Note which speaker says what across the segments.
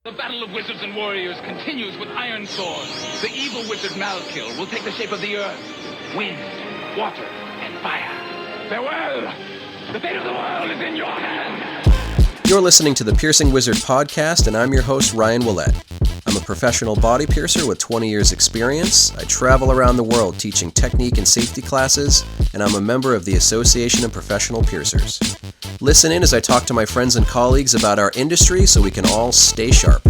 Speaker 1: The battle of wizards and warriors continues with iron swords. The evil wizard Malkill will take the shape of the earth, wind, water, and fire. Farewell! The fate of the world is in your hands!
Speaker 2: You're listening to the Piercing Wizard podcast, and I'm your host, Ryan Willett. I'm a professional body piercer with 20 years experience. I travel around the world teaching technique and safety classes, and I'm a member of the Association of Professional Piercers. Listen in as I talk to my friends and colleagues about our industry so we can all stay sharp.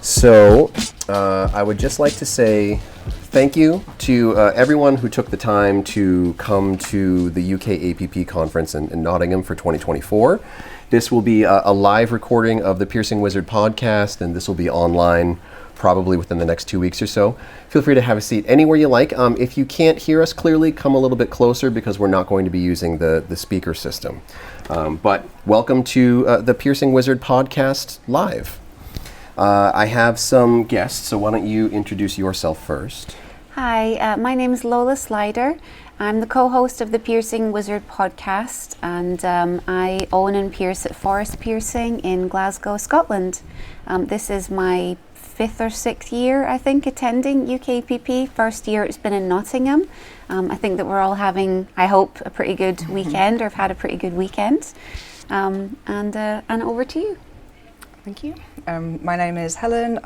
Speaker 2: So, I would just like to say thank you to everyone who took the time to come to the UKAPP conference in Nottingham for 2024. This will be a live recording of the Piercing Wizard podcast, and this will be online probably within the next 2 weeks or so. Feel free to have a seat anywhere you like. If you can't hear us clearly, come a little bit closer because we're not going to be using the speaker system. But welcome to the Piercing Wizard podcast live. I have some guests, so why don't you introduce yourself first?
Speaker 3: Hi, my name is Lola Slider. I'm the co-host of the Piercing Wizard podcast, and I own and pierce at Forest Piercing in Glasgow, Scotland. This is my 5th or 6th year, I think, attending UKAPP. First year it's been in Nottingham. I think that we're all having, I hope, a pretty good weekend, or have had a pretty good weekend. And over to you.
Speaker 4: Thank you. My name is Helen.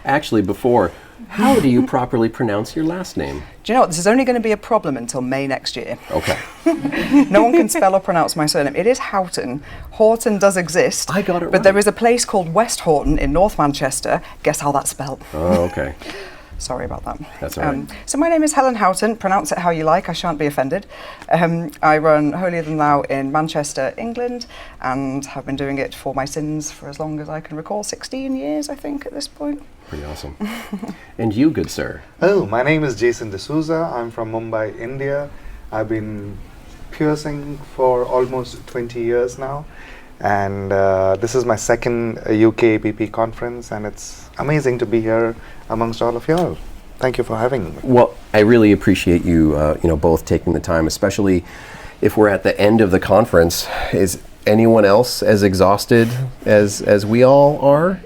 Speaker 2: Actually, before, how do you properly pronounce your last name?
Speaker 4: Do you know what? This is only going to be a problem until May next year.
Speaker 2: Okay.
Speaker 4: No one can spell or pronounce my surname. It is Houghton. Houghton does exist.
Speaker 2: I got it right.
Speaker 4: But there is a place called West Houghton in North Manchester. Guess how that's spelled?
Speaker 2: Oh, okay.
Speaker 4: Sorry about that.
Speaker 2: That's all right.
Speaker 4: So my name is Helen Houghton. Pronounce it how you like. I shan't be offended. I run Holier in Manchester, England, and have been doing it for my sins for as long as I can recall. 16 years, I think, at this point.
Speaker 2: Pretty awesome. And you, good sir?
Speaker 5: Oh, my name is Jason D'Souza. I'm from Mumbai, India. I've been piercing for almost 20 years now. And this is my second UKAPP conference, and it's amazing to be here amongst all of y'all. Thank you for having me.
Speaker 2: Well, I really appreciate you, both taking the time, especially if we're at the end of the conference. Is anyone else as exhausted as we all are?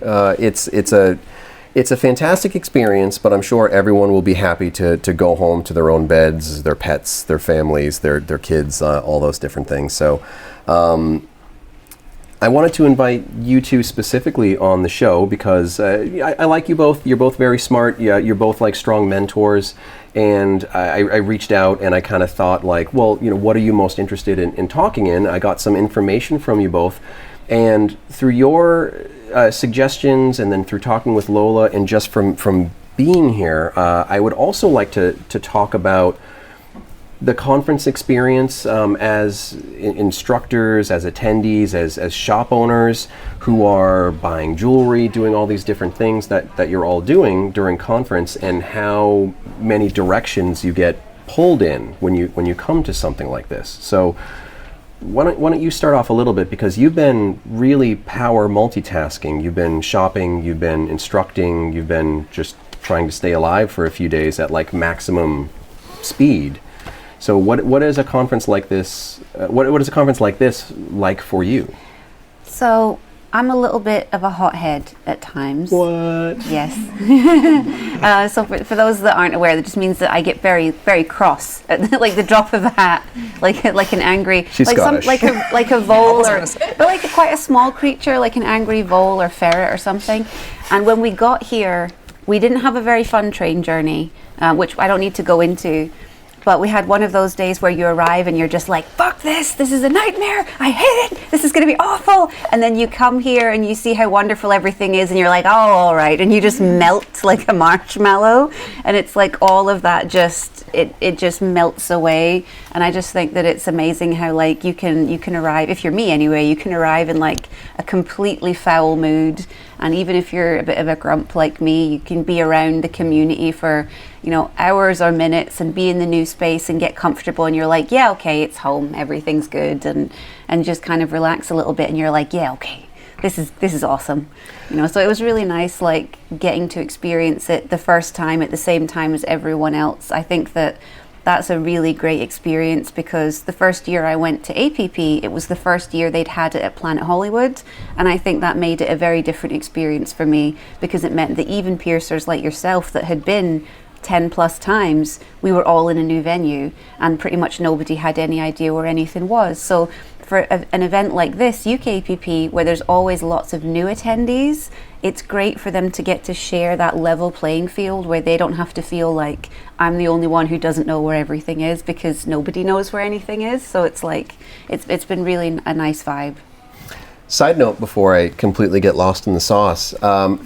Speaker 2: It's a fantastic experience, but I'm sure everyone will be happy to go home to their own beds, their pets, their families, their kids, all those different things. So I wanted to invite you two specifically on the show because I like you both. You're both very smart. Yeah, you're both like strong mentors. And I reached out and I kind of thought like, well, what are you most interested in talking in? I got some information from you both. And through your suggestions and then through talking with Lola and just from being here, I would also like to talk about the conference experience as instructors, as attendees, as shop owners who are buying jewelry, doing all these different things that you're all doing during conference, and how many directions you get pulled in when you come to something like this. So why don't you start off a little bit, because you've been really power multitasking. You've been shopping, you've been instructing, you've been just trying to stay alive for a few days at like maximum speed. So what is a conference like this? What is a conference like this like for you?
Speaker 3: So I'm a little bit of a hothead at times.
Speaker 2: What?
Speaker 3: Yes. So for those that aren't aware, that just means that I get very, very cross at like the drop of a hat, like an angry,
Speaker 2: She's
Speaker 3: like
Speaker 2: Scottish.
Speaker 3: like a vole, but like quite a small creature, like an angry vole or ferret or something. And when we got here, we didn't have a very fun train journey, which I don't need to go into. But we had one of those days where you arrive and you're just like, fuck this is a nightmare, I hate it, this is gonna be awful. And then you come here and you see how wonderful everything is and you're like, oh, all right. And you just melt like a marshmallow. And it's like all of that it just melts away. And I just think that it's amazing how like you can arrive, if you're me anyway, you can arrive in like a completely foul mood. And even if you're a bit of a grump like me, you can be around the community for, hours or minutes and be in the new space and get comfortable. And you're like, yeah, okay, it's home. Everything's good. And just kind of relax a little bit. And you're like, yeah, okay, this is awesome. So it was really nice, like getting to experience it the first time at the same time as everyone else. I think that that's a really great experience, because the first year I went to APP, it was the first year they'd had it at Planet Hollywood, and I think that made it a very different experience for me, because it meant that even piercers like yourself that had been 10 plus times, we were all in a new venue and pretty much nobody had any idea where anything was. So for an event like this, UKAPP, where there's always lots of new attendees, it's great for them to get to share that level playing field where they don't have to feel like I'm the only one who doesn't know where everything is, because nobody knows where anything is. So it's like, it's been really a nice vibe.
Speaker 2: Side note before I completely get lost in the sauce,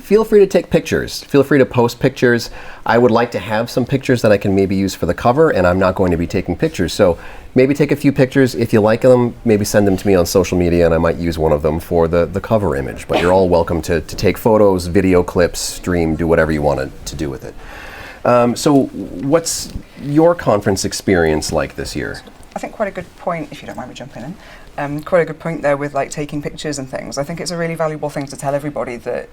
Speaker 2: feel free to take pictures. Feel free to post pictures. I would like to have some pictures that I can maybe use for the cover, and I'm not going to be taking pictures. So maybe take a few pictures. If you like them, maybe send them to me on social media, and I might use one of them for the cover image. But you're all welcome to take photos, video clips, stream, do whatever you want to do with it. So what's your conference experience like this year?
Speaker 4: I think quite a good point, if you don't mind me jumping in. Quite a good point there with like taking pictures and things. I think it's a really valuable thing to tell everybody that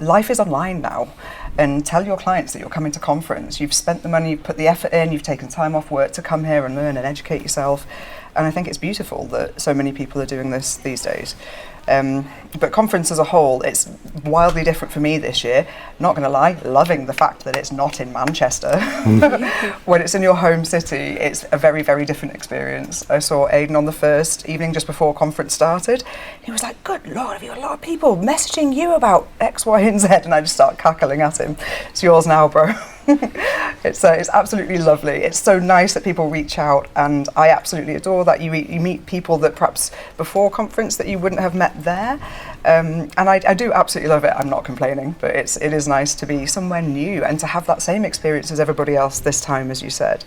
Speaker 4: life is online now, and tell your clients that you're coming to conference. You've spent the money, you've put the effort in, you've taken time off work to come here and learn and educate yourself. And I think it's beautiful that so many people are doing this these days. But conference as a whole, it's wildly different for me this year. Not going to lie, loving the fact that it's not in Manchester. When it's in your home city, it's a very, very different experience. I saw Aidan on the first evening just before conference started. He was like, good Lord, have you got a lot of people messaging you about X, Y, and Z? And I just start cackling at him. It's yours now, bro. It's absolutely lovely. It's so nice that people reach out, and I absolutely adore that. You meet people that perhaps before conference that you wouldn't have met there, and I do absolutely love it. I'm not complaining, but it is nice to be somewhere new and to have that same experience as everybody else this time, as you said.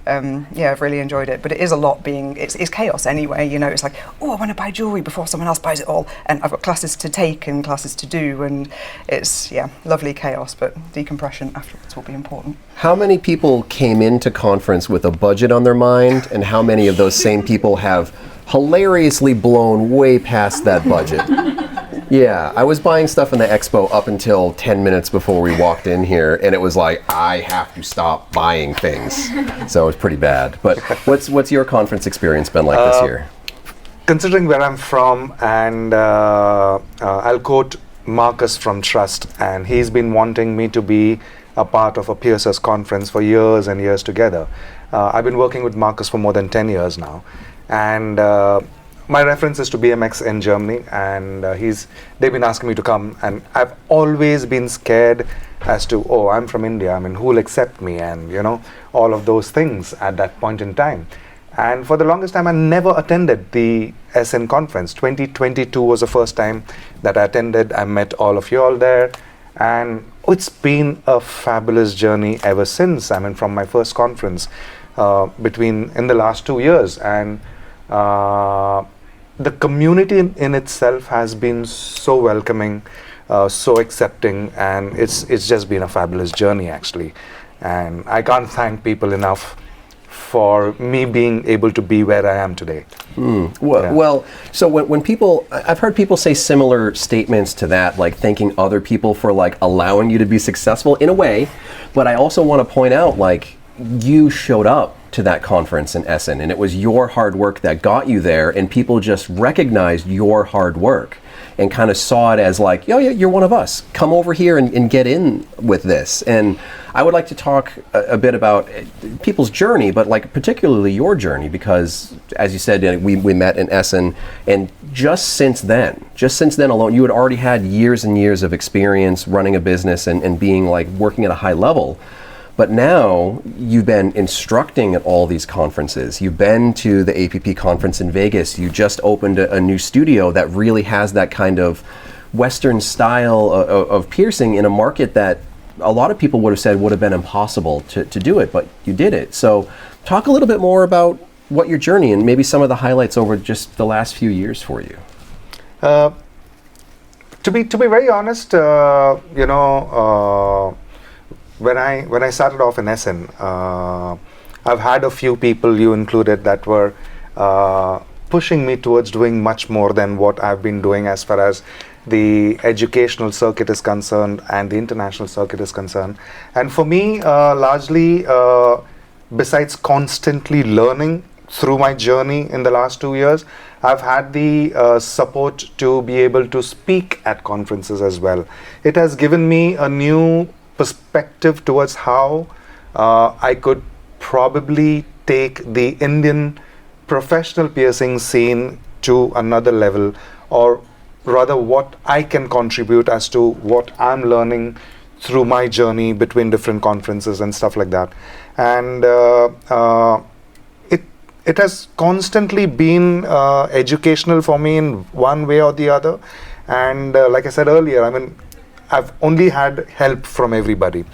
Speaker 4: I've really enjoyed it, but it is a lot it's chaos anyway, it's like, oh, I want to buy jewellery before someone else buys it all, and I've got classes to take and classes to do, and it's, lovely chaos, but decompression afterwards will be important.
Speaker 2: How many people came into conference with a budget on their mind, and how many of those same people have hilariously blown way past that budget? Yeah, I was buying stuff in the expo up until 10 minutes before we walked in here, and it was like, I have to stop buying things. So it was pretty bad. But what's your conference experience been like this year?
Speaker 5: Considering where I'm from, and I'll quote Marcus from Trust, and he's been wanting me to be a part of a Piercers conference for years and years together. I've been working with Marcus for more than 10 years now, and my reference is to BMX in Germany, and they've been asking me to come, and I've always been scared as to, oh, I'm from India, who will accept me, and all of those things at that point in time. And for the longest time, I never attended the SN conference. 2022 was the first time that I attended. I met all of you all there, and it's been a fabulous journey ever since. From my first conference in the last 2 years, and the community in itself has been so welcoming, so accepting, and it's just been a fabulous journey, actually. And I can't thank people enough for me being able to be where I am today.
Speaker 2: Well, so when people, I've heard people say similar statements to that, like thanking other people for like allowing you to be successful in a way, but I also want to point out, like, you showed up to that conference in Essen, and it was your hard work that got you there, and people just recognized your hard work and kind of saw it as like, oh yeah, you're one of us. Come over here and get in with this. And I would like to talk a bit about people's journey, but like particularly your journey, because as you said, we met in Essen, and just since then alone, you had already had years and years of experience running a business and being like working at a high level. But now you've been instructing at all these conferences. You've been to the APP conference in Vegas. You just opened a new studio that really has that kind of Western style of piercing in a market that a lot of people would have said would have been impossible to do it, but you did it. So talk a little bit more about what your journey and maybe some of the highlights over just the last few years for you.
Speaker 5: To be very honest, when I started off in Essen, I've had a few people, you included, that were pushing me towards doing much more than what I've been doing as far as the educational circuit is concerned and the international circuit is concerned. And for me, largely, besides constantly learning through my journey in the last 2 years, I've had the support to be able to speak at conferences as well. It has given me a new perspective towards how I could probably take the Indian professional piercing scene to another level, or rather what I can contribute as to what I'm learning through my journey between different conferences and stuff like that. And it has constantly been educational for me in one way or the other. And like I said earlier, I mean, I've only had help from everybody.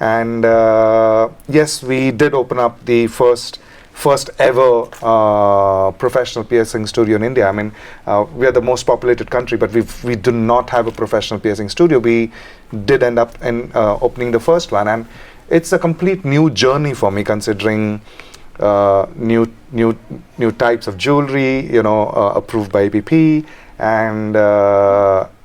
Speaker 5: And yes, we did open up the first ever professional piercing studio in India. I mean, we are the most populated country, but we do not have a professional piercing studio. We did end up in opening the first one, and it's a complete new journey for me, considering new types of jewelry, you know, approved by APP, and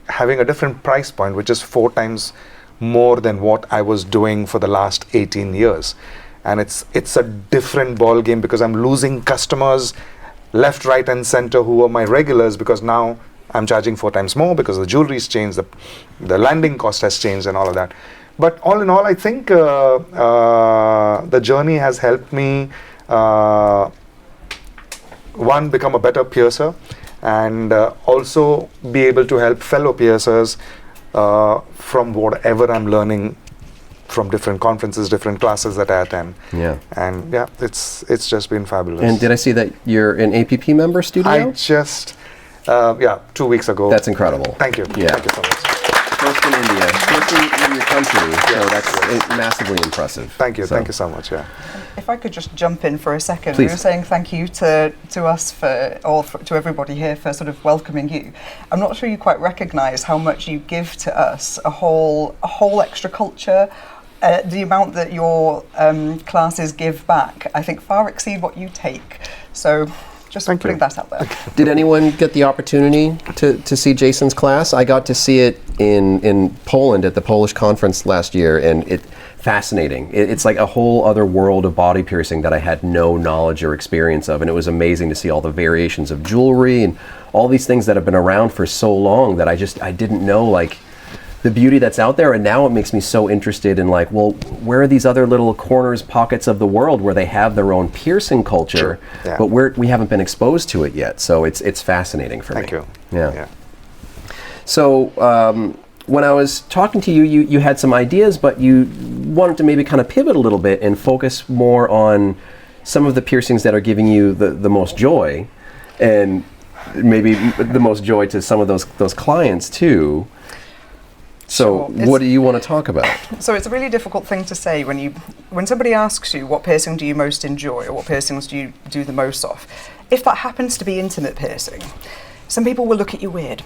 Speaker 5: having a different price point, which is 4 times more than what I was doing for the last 18 years. And it's a different ball game, because I'm losing customers left, right, and center who are my regulars, because now I'm charging 4 times more because the jewelry's changed, the landing cost has changed, and all of that. But all in all, I think the journey has helped me one, become a better piercer, and also be able to help fellow piercers from whatever I'm learning from different conferences, different classes that I attend.
Speaker 2: Yeah.
Speaker 5: And yeah, it's just been fabulous.
Speaker 2: And did I see that you're an APP member studio?
Speaker 5: I just, 2 weeks ago.
Speaker 2: That's incredible.
Speaker 5: Thank you.
Speaker 2: Yeah.
Speaker 5: Thank you so much.
Speaker 2: First in India, first in your country, so that's massively impressive.
Speaker 5: Thank you. Thank you so much. Yeah.
Speaker 4: If I could just jump in for a second,
Speaker 2: Please.
Speaker 4: we were saying thank you to us to everybody here for sort of welcoming you. I'm not sure you quite recognise how much you give to us, a whole extra culture. The amount that your classes give back, I think, far exceed what you take. So just putting that out there.
Speaker 2: Did anyone get the opportunity to see Jason's class? I got to see it in Poland at the Polish conference last year, and it's fascinating. It's like a whole other world of body piercing that I had no knowledge or experience of, and it was amazing to see all the variations of jewelry and all these things that have been around for so long that I didn't know, like, the beauty that's out there. And now it makes me so interested in, like, well, where are these other little corners, pockets of the world where they have their own piercing culture,
Speaker 5: Yeah.
Speaker 2: but we haven't been exposed to it yet. So it's fascinating for me.
Speaker 5: Thank you.
Speaker 2: Yeah. So when I was talking to you, you had some ideas, but you wanted to maybe kind of pivot a little bit and focus more on some of the piercings that are giving you the most joy, and maybe the most joy to some of those clients too. So
Speaker 4: Sure.
Speaker 2: what do you want to talk about?
Speaker 4: So it's a really difficult thing to say when somebody asks you what piercing do you most enjoy, or what piercings do you do the most of. If that happens to be intimate piercing, some people will look at you weird.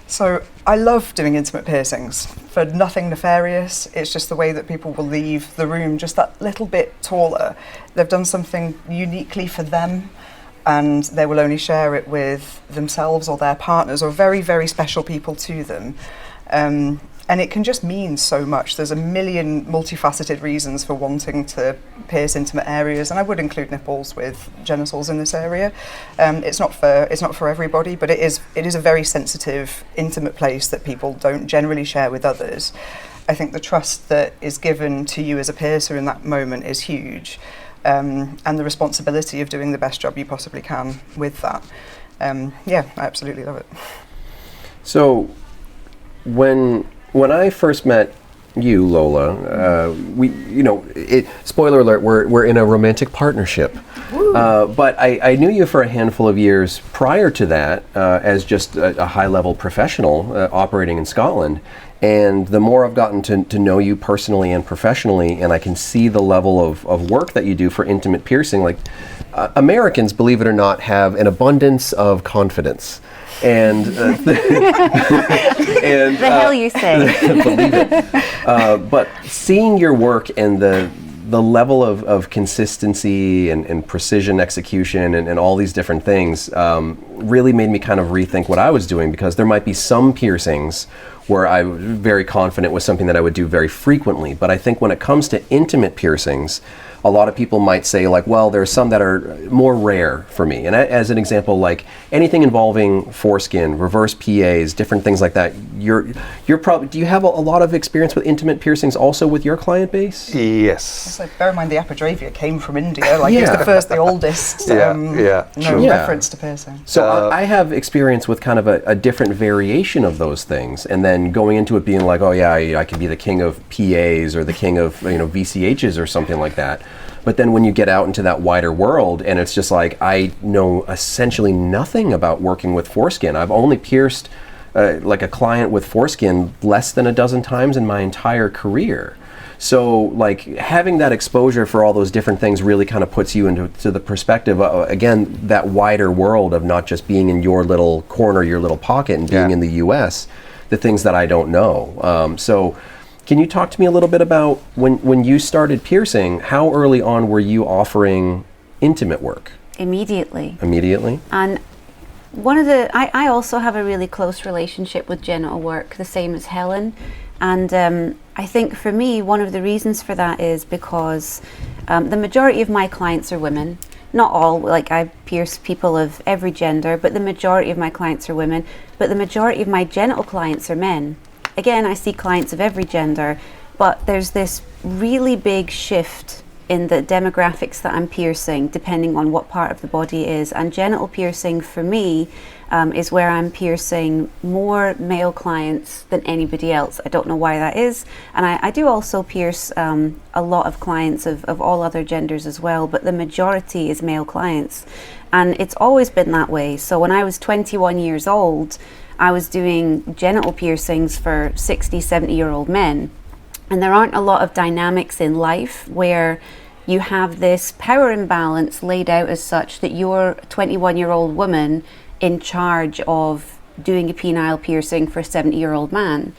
Speaker 4: So I love doing intimate piercings for nothing nefarious. It's just the way that people will leave the room just that little bit taller. They've done something uniquely for them, and they will only share it with themselves or their partners or very, very special people to them. And it can just mean so much. There's a million multifaceted reasons for wanting to pierce intimate areas, and I would include nipples with genitals in this area. It's not for everybody, but it is a very sensitive, intimate place that people don't generally share with others. I think the trust that is given to you as a piercer in that moment is huge, and the responsibility of doing the best job you possibly can with that. I absolutely love it.
Speaker 2: So when I first met you, Lola, spoiler alert, we're in a romantic partnership. But I knew you for a handful of years prior to that as just a high-level professional operating in Scotland. And the more I've gotten to know you personally and professionally, and I can see the level of work that you do for intimate piercing, like Americans, believe it or not, have an abundance of confidence. And
Speaker 3: the hell you say.
Speaker 2: Believe it. But seeing your work and the level of consistency and precision execution and all these different things really made me kind of rethink what I was doing, because there might be some piercings where I was very confident was something that I would do very frequently. But I think when it comes to intimate piercings, a lot of people might say like, well, there's some that are more rare for me. And as an example, like anything involving foreskin, reverse PAs, different things like that, you're probably, do you have a lot of experience with intimate piercings also with your client base?
Speaker 5: Yes.
Speaker 4: So bear in mind the epidravia came from India, like it's the oldest, reference to piercing.
Speaker 2: So I have experience with kind of a different variation of those things, and then going into it being like, oh yeah, I could be the king of PAs or the king of VCHs or something like that. But then when you get out into that wider world, and it's just like, I know essentially nothing about working with foreskin. I've only pierced like a client with foreskin less than a dozen times in my entire career. So like having that exposure for all those different things really kind of puts you into the perspective, again, that wider world of not just being in your little corner, your little pocket, and being in the US, the things that I don't know. So can you talk to me a little bit about when you started piercing, how early on were you offering intimate work?
Speaker 3: Immediately.
Speaker 2: Immediately?
Speaker 3: And one of I also have a really close relationship with genital work, the same as Helen. And I think for me, one of the reasons for that is because the majority of my clients are women. Not all, like I pierce people of every gender, but the majority of my clients are women. But the majority of my genital clients are men. Again, I see clients of every gender, but there's this really big shift in the demographics that I'm piercing, depending on what part of the body it is. And genital piercing for me is where I'm piercing more male clients than anybody else. I don't know why that is. And I do also pierce a lot of clients of all other genders as well, but the majority is male clients. And it's always been that way. So when I was 21 years old, I was doing genital piercings for 60, 70-year-old men. And there aren't a lot of dynamics in life where you have this power imbalance laid out as such that you're a 21-year-old woman in charge of doing a penile piercing for a 70-year-old man.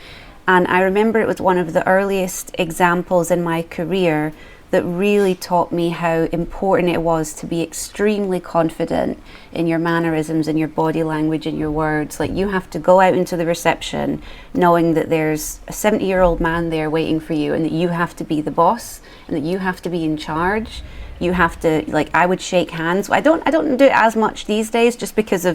Speaker 3: And I remember it was one of the earliest examples in my career that really taught me how important it was to be extremely confident in your mannerisms and your body language and your words. Like you have to go out into the reception knowing that there's a 70-year-old man there waiting for you, and that you have to be the boss and that you have to be in charge. You have to, like, I would shake hands. I don't do it as much these days just because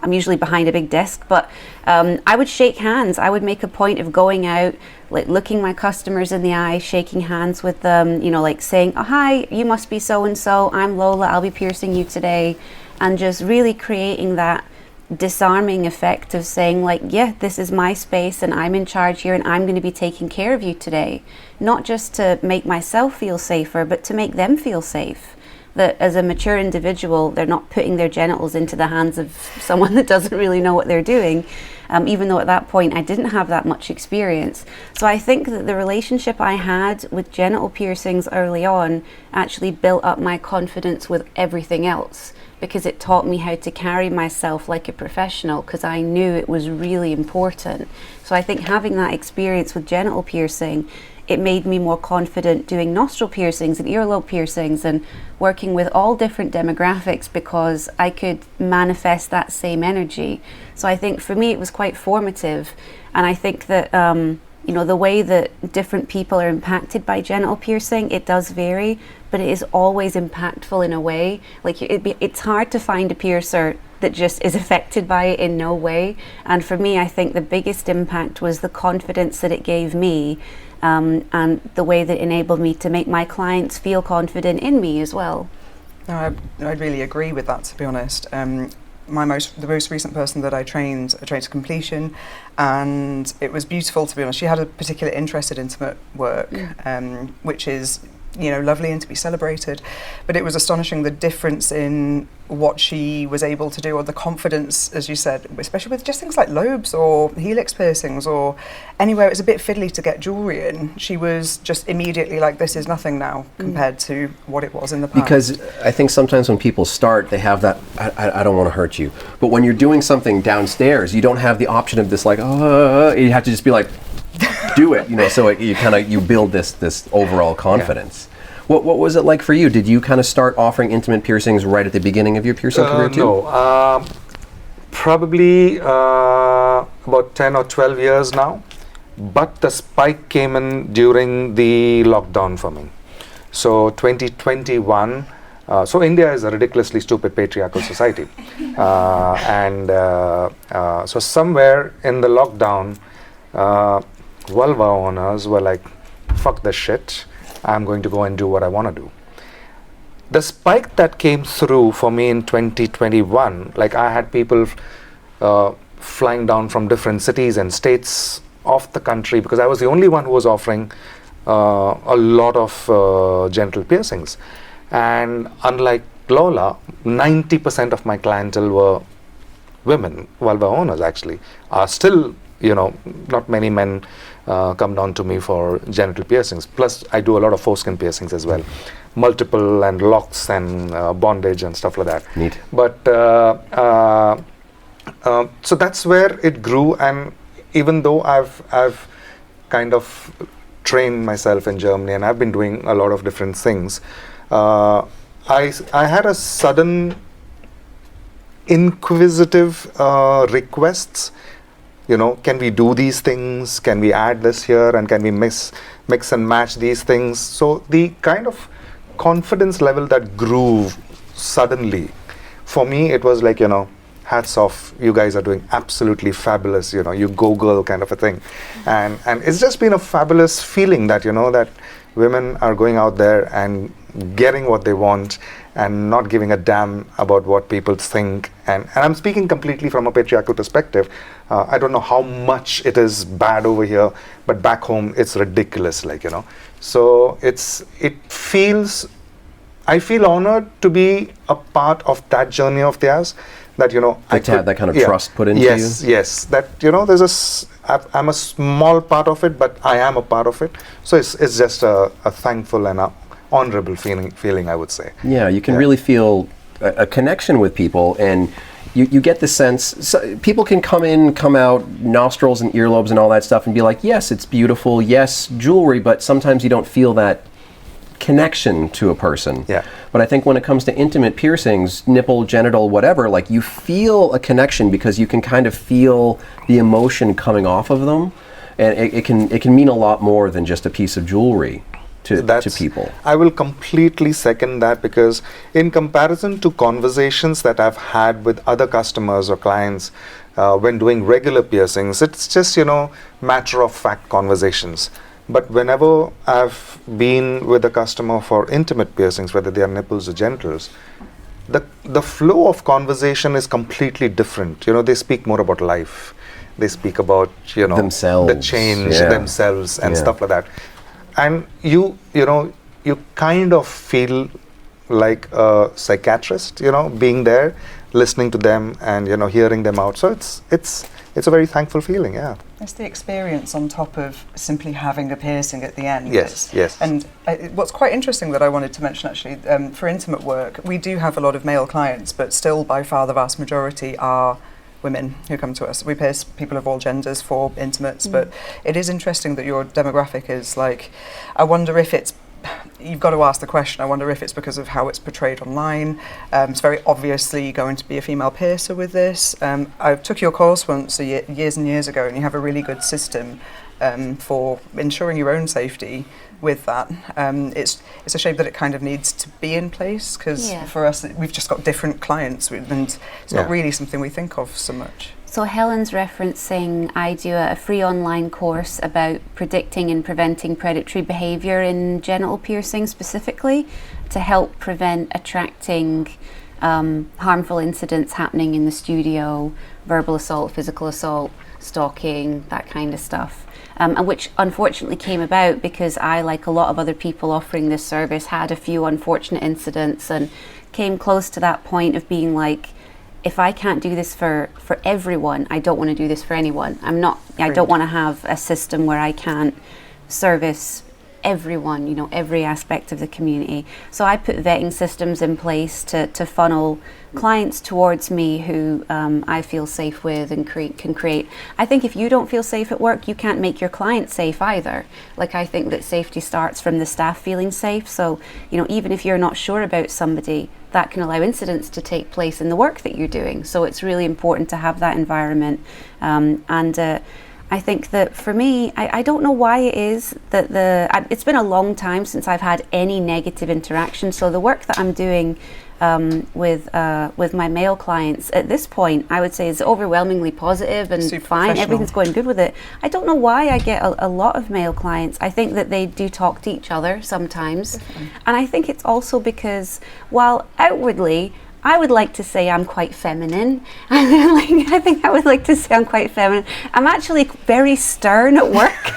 Speaker 3: I'm usually behind a big desk, but I would shake hands. I would make a point of going out, like looking my customers in the eye, shaking hands with them, like saying, oh, hi, you must be so-and-so, I'm Lola, I'll be piercing you today. And just really creating that disarming effect of saying like, yeah, this is my space and I'm in charge here and I'm going to be taking care of you today. Not just to make myself feel safer, but to make them feel safe. That as a mature individual, they're not putting their genitals into the hands of someone that doesn't really know what they're doing, even though at that point I didn't have that much experience. So I think that the relationship I had with genital piercings early on actually built up my confidence with everything else, because it taught me how to carry myself like a professional, because I knew it was really important. So I think having that experience with genital piercing, it made me more confident doing nostril piercings and earlobe piercings and working with all different demographics, because I could manifest that same energy. So I think for me it was quite formative, and I think that the way that different people are impacted by genital piercing, it does vary, but it is always impactful in a way. Like it's hard to find a piercer that just is affected by it in no way. And for me, I think the biggest impact was the confidence that it gave me, and the way that it enabled me to make my clients feel confident in me as well.
Speaker 4: No, I really agree with that, to be honest. The most recent person that I trained to completion, and it was beautiful, to be honest. She had a particular interest in intimate work, which is lovely and to be celebrated, but it was astonishing the difference in what she was able to do, or the confidence, as you said, especially with just things like lobes or helix piercings or anywhere it's a bit fiddly to get jewelry in. She was just immediately like, this is nothing now compared to what it was in the past.
Speaker 2: Because I think sometimes when people start, they have that, I don't want to hurt you, but when you're doing something downstairs, you don't have the option of this like, you have to just be like, do it, so you build this overall confidence. What was it like for you? Did you kind of start offering intimate piercings right at the beginning of your piercing career too?
Speaker 5: No, probably about 10 or 12 years now, but the spike came in during the lockdown for me. So 2021, so India is a ridiculously stupid patriarchal society. So somewhere in the lockdown, vulva owners were like, fuck this shit, I'm going to go and do what I want to do. The spike that came through for me in 2021, like I had people flying down from different cities and states of the country, because I was the only one who was offering a lot of genital piercings. And unlike Lola, 90% of my clientele were women, vulva owners actually. Still, not many men come down to me for genital piercings. Plus, I do a lot of foreskin piercings as well. Multiple and locks and bondage and stuff like that.
Speaker 2: Neat.
Speaker 5: But so that's where it grew, and even though I've kind of trained myself in Germany and I've been doing a lot of different things, I had a sudden inquisitive requests. Can we do these things? Can we add this here? And can we mix and match these things? So the kind of confidence level that grew suddenly, for me, it was like, hats off, you guys are doing absolutely fabulous, you go girl kind of a thing. And it's just been a fabulous feeling that, that women are going out there and getting what they want and not giving a damn about what people think. And I'm speaking completely from a patriarchal perspective. I don't know how much it is bad over here, but back home it's ridiculous, So I feel honored to be a part of that journey of theirs. That
Speaker 2: to have that kind of trust put into you.
Speaker 5: Yes. That I'm a small part of it, but I am a part of it. So it's just a thankful and a honorable feeling, I would say.
Speaker 2: Yeah, you can really feel a connection with people, and you get the sense. People can come out, nostrils and earlobes and all that stuff, and be like, yes, it's beautiful, yes, jewelry, but sometimes you don't feel that connection to a person.
Speaker 5: Yeah.
Speaker 2: But I think when it comes to intimate piercings, nipple, genital, whatever, like you feel a connection because you can kind of feel the emotion coming off of them, and it can mean a lot more than just a piece of jewelry to people.
Speaker 5: I will completely second that, because in comparison to conversations that I've had with other customers or clients when doing regular piercings, it's just matter of fact conversations. But whenever I've been with a customer for intimate piercings, whether they are nipples or genitals, the flow of conversation is completely different. They speak more about life. They speak about
Speaker 2: themselves,
Speaker 5: the change, themselves, and stuff like that. And you kind of feel like a psychiatrist, being there, listening to them, and hearing them out. So it's a very thankful feeling. Yeah.
Speaker 4: It's the experience on top of simply having a piercing at the end.
Speaker 5: Yes.
Speaker 4: And what's quite interesting that I wanted to mention actually, for intimate work, we do have a lot of male clients, but still by far the vast majority are women who come to us. We pierce people of all genders for intimates, but it is interesting that your demographic is like, I wonder if it's, you've got to ask the question, I wonder if it's because of how it's portrayed online. It's very obviously going to be a female piercer with this. I took your course once years and years ago, and you have a really good system for ensuring your own safety with that. It's a shame that it kind of needs to be in place, because for us we've just got different clients, and it's not really something we think of so much.
Speaker 3: So Helen's referencing, I do a free online course about predicting and preventing predatory behaviour in genital piercing specifically, to help prevent attracting harmful incidents happening in the studio, verbal assault, physical assault, stalking, that kind of stuff. And which unfortunately came about because I, like a lot of other people offering this service, had a few unfortunate incidents and came close to that point of being like, if I can't do this for everyone, I don't want to do this for anyone. I don't want to have a system where I can't service everyone, you know, every aspect of the community. So I put vetting systems in place to funnel clients towards me who I feel safe with and can create. I think if you don't feel safe at work, you can't make your clients safe either. Like, I think that safety starts from the staff feeling safe. So, you know, even if you're not sure about somebody, that can allow incidents to take place in the work that you're doing. So it's really important to have that environment. I think that for me, I don't know why it is that it's been a long time since I've had any negative interaction. So the work that I'm doing with my male clients at this point, I would say is overwhelmingly positive and
Speaker 4: Super
Speaker 3: fine.
Speaker 4: professional.
Speaker 3: Everything's going good with it. I don't know why I get a lot of male clients. I think that they do talk to each other sometimes. And I think it's also because while outwardly I would like to say I'm quite feminine. I think I would like to say I'm quite feminine. I'm actually very stern at work.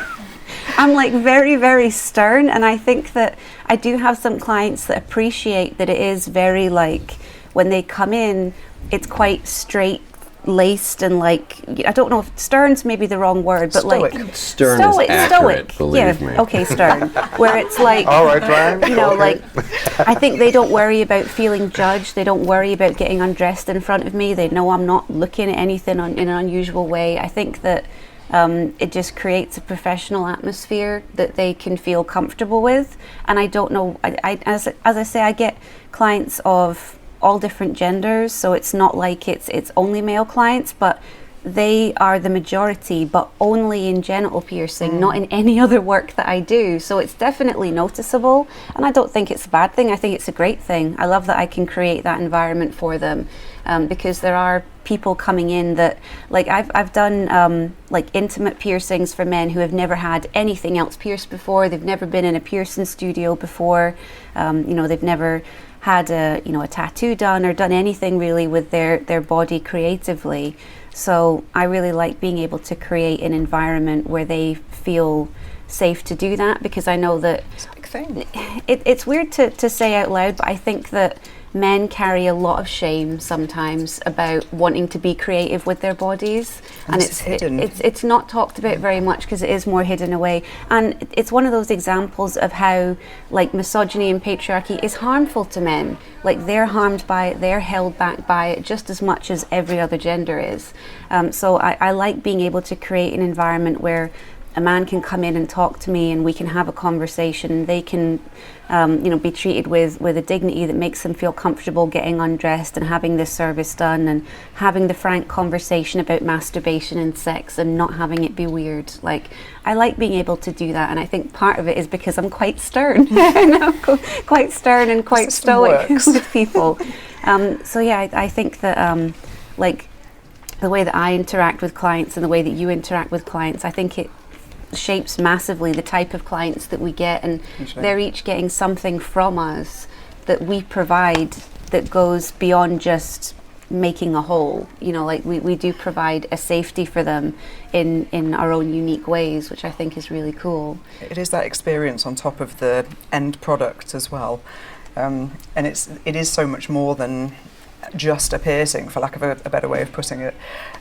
Speaker 3: I'm like very, very stern, and I think that I do have some clients that appreciate that it is very, like, when they come in, it's quite straight laced and, like, I don't know if stern's maybe the wrong word, but
Speaker 4: Stoic.
Speaker 3: like
Speaker 2: Stern is accurate, believe me.
Speaker 3: Okay, stern. Where it's like,
Speaker 5: All right, Ryan.
Speaker 3: you know,
Speaker 5: Okay.
Speaker 3: like, I think they don't worry about feeling judged. They don't worry about getting undressed in front of me. They know I'm not looking at anything in an unusual way. I think that it just creates a professional atmosphere that they can feel comfortable with. And I don't know, as I say, I get clients of all different genders, so it's not like it's only male clients, but they are the majority, but only in genital piercing, not in any other work that I do. So it's definitely noticeable, and I don't think it's a bad thing. I think it's a great thing. I love that I can create that environment for them, because there are people coming in that, like, I've done like intimate piercings for men who have never had anything else pierced before. They've never been in a piercing studio before. You know, they've never had a tattoo done or done anything really with their body creatively. So I really like being able to create an environment where they feel safe to do that, because I know that
Speaker 4: It's a big thing.
Speaker 3: it's weird to say out loud, but I think that men carry a lot of shame sometimes about wanting to be creative with their bodies, and
Speaker 4: it's hidden.
Speaker 3: It's not talked about very much because it is more hidden away. And it's one of those examples of how, like, misogyny and patriarchy is harmful to men. Like, they're harmed by it, they're held back by it just as much as every other gender is. So I like being able to create an environment where a man can come in and talk to me and we can have a conversation. They can be treated with a dignity that makes them feel comfortable getting undressed and having this service done, and having the frank conversation about masturbation and sex and not having it be weird. Like, I like being able to do that, and I think part of it is because I'm quite stern. Quite stern and quite
Speaker 4: System
Speaker 3: stoic
Speaker 4: works.
Speaker 3: with people. So yeah, I think that like the way that I interact with clients and the way that you interact with clients, I think it shapes massively the type of clients that we get, and
Speaker 4: That's right.
Speaker 3: they're each getting something from us that we provide that goes beyond just making a whole. You know, like we do provide a safety for them in our own unique ways, which I think is really cool.
Speaker 4: It is that experience on top of the end product as well, and it is so much more than just a piercing, for lack of a better way of putting it.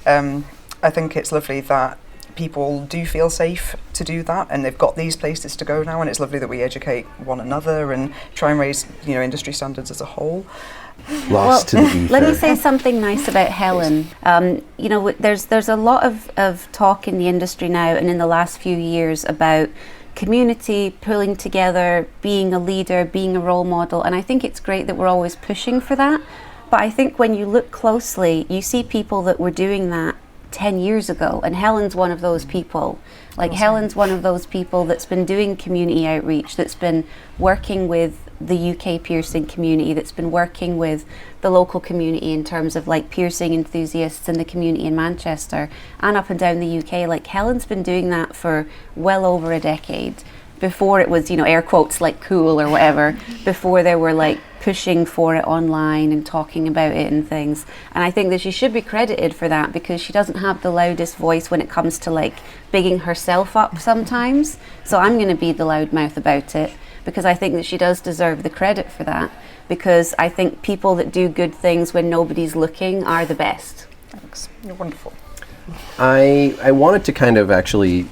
Speaker 4: I think it's lovely that people do feel safe to do that, and they've got these places to go now, and it's lovely that we educate one another and try and raise, you know, industry standards as a whole.
Speaker 2: Lost to the ether.
Speaker 3: Let me say something nice about Helen. You know, there's a lot of talk in the industry now and in the last few years about community pulling together, being a leader, being a role model, and I think it's great that we're always pushing for that. But I think when you look closely, you see people that were doing that 10 years ago, and Helen's one of those people. Like,
Speaker 4: Awesome.
Speaker 3: Helen's one of those people that's been doing community outreach, that's been working with the UK piercing community, that's been working with the local community in terms of, like, piercing enthusiasts in the community in Manchester and up and down the UK. Like, Helen's been doing that for well over a decade, before it was, you know, air quotes, like, cool or whatever, before they were, like, pushing for it online and talking about it and things. And I think that she should be credited for that, because she doesn't have the loudest voice when it comes to, like, bigging herself up sometimes. So I'm going to be the loudmouth about it, because I think that she does deserve the credit for that, because I think people that do good things when nobody's looking are the best.
Speaker 4: Thanks. You're wonderful.
Speaker 2: I wanted to kind of actually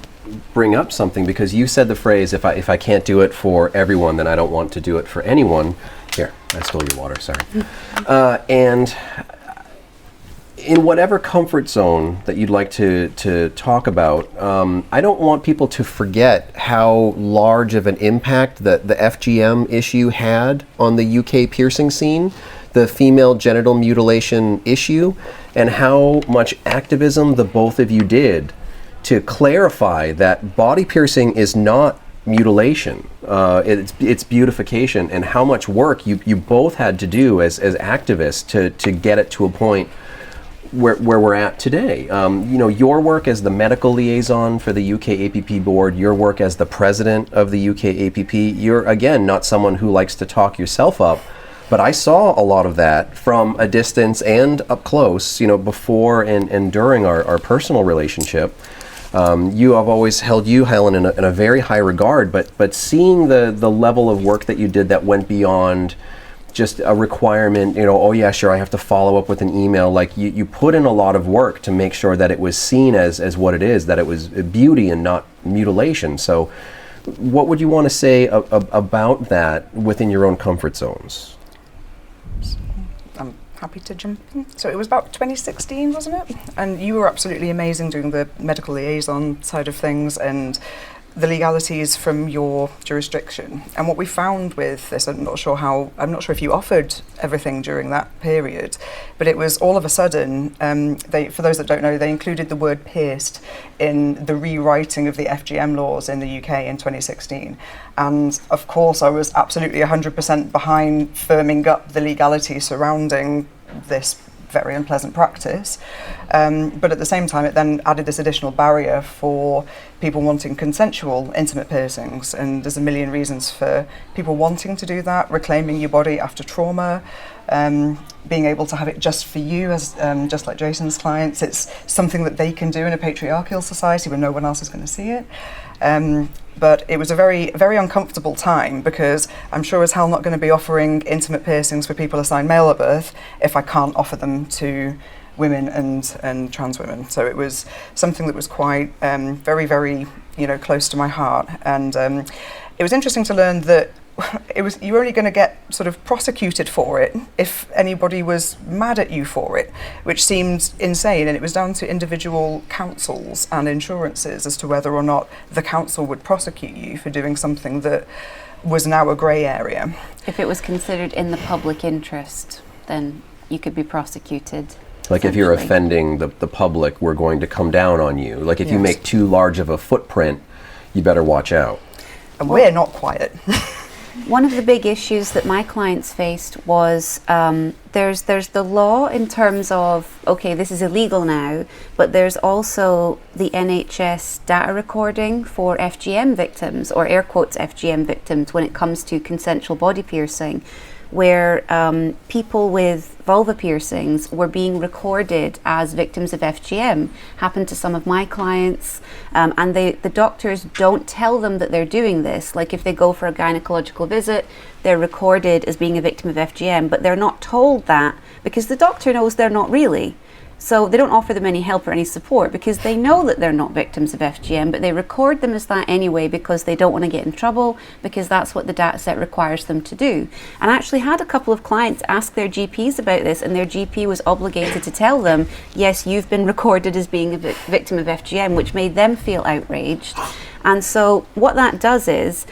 Speaker 2: bring up something, because you said the phrase, if I can't do it for everyone, then I don't want to do it for anyone. Here, I stole your water, sorry. And in whatever comfort zone that you'd like to talk about, I don't want people to forget how large of an impact that the FGM issue had on the UK piercing scene, the female genital mutilation issue, and how much activism the both of you did to clarify that body piercing is not mutilation, it's beautification, and how much work you both had to do as activists to get it to a point where we're at today. Your work as the medical liaison for the UKAPP board, your work as the president of the UKAPP, you're, again, not someone who likes to talk yourself up, but I saw a lot of that from a distance and up close, before and during our personal relationship. I've always held you, Helen, in a very high regard, but seeing the level of work that you did that went beyond just a requirement, oh yeah, sure, I have to follow up with an email. Like you put in a lot of work to make sure that it was seen as what it is, that it was beauty and not mutilation. So what would you want to say about that within your own comfort zones?
Speaker 4: I'm happy to jump in. So it was about 2016, wasn't it? And you were absolutely amazing doing the medical liaison side of things and the legalities from your jurisdiction. And what we found with this, I'm not sure if you offered everything during that period, but it was all of a sudden, for those that don't know, they included the word pierced in the rewriting of the FGM laws in the UK in 2016. And of course, I was absolutely 100% behind firming up the legality surrounding this very unpleasant practice, but at the same time it then added this additional barrier for people wanting consensual intimate piercings, and there's a million reasons for people wanting to do that, reclaiming your body after trauma, being able to have it just for you, as just like Jason's clients. It's something that they can do in a patriarchal society where no one else is going to see it. But it was a very, very uncomfortable time, because I'm sure as hell not going to be offering intimate piercings for people assigned male at birth if I can't offer them to women and trans women. So it was something that was quite very, very close to my heart. And it was interesting to learn that you were only going to get sort of prosecuted for it if anybody was mad at you for it, which seemed insane. And it was down to individual councils and insurances as to whether or not the council would prosecute you for doing something that was now a grey area.
Speaker 3: If it was considered in the public interest, then you could be prosecuted.
Speaker 2: Like if you're offending the public, we're going to come down on you. Like if you make too large of a footprint, you better watch out.
Speaker 4: And we're not quiet.
Speaker 3: One of the big issues that my clients faced was there's the law in terms of, okay, this is illegal now, but there's also the NHS data recording for FGM victims, or air quotes FGM victims, when it comes to consensual body piercing, where people with vulva piercings were being recorded as victims of FGM. Happened to some of my clients, and the doctors don't tell them that they're doing this. Like if they go for a gynecological visit, they're recorded as being a victim of FGM, but they're not told that because the doctor knows they're not really. So they don't offer them any help or any support because they know that they're not victims of FGM, but they record them as that anyway because they don't want to get in trouble, because that's what the data set requires them to do. And I actually had a couple of clients ask their GPs about this, and their GP was obligated to tell them, yes, you've been recorded as being a victim of FGM, which made them feel outraged. And so what that does is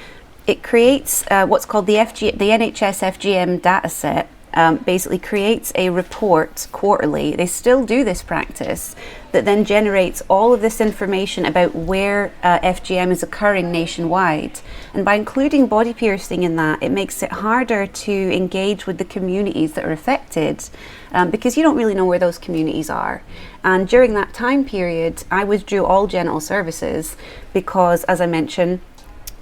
Speaker 3: it creates what's called the NHS FGM data set. Basically creates a report quarterly. They still do this practice that then generates all of this information about where FGM is occurring nationwide. And by including body piercing in that, it makes it harder to engage with the communities that are affected, because you don't really know where those communities are. And during that time period, I withdrew all genital services because, as I mentioned,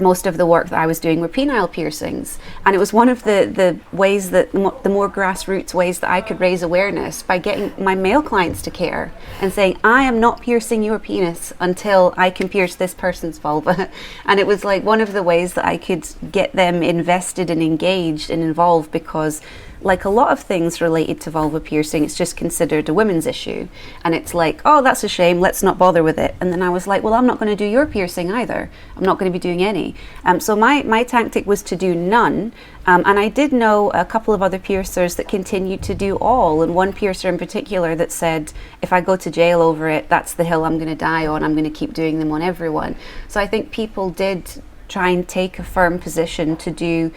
Speaker 3: most of the work that I was doing were penile piercings, and it was one of the ways that the more grassroots ways that I could raise awareness by getting my male clients to care and saying, I am not piercing your penis until I can pierce this person's vulva. And it was like one of the ways that I could get them invested and engaged and involved, because like a lot of things related to vulva piercing, it's just considered a women's issue. And it's like, oh, that's a shame, let's not bother with it. And then I was like, well, I'm not going to do your piercing either. I'm not going to be doing any. So my tactic was to do none. And I did know a couple of other piercers that continued to do all, and one piercer in particular that said, if I go to jail over it, that's the hill I'm going to die on. I'm going to keep doing them on everyone. So I think people did try and take a firm position to do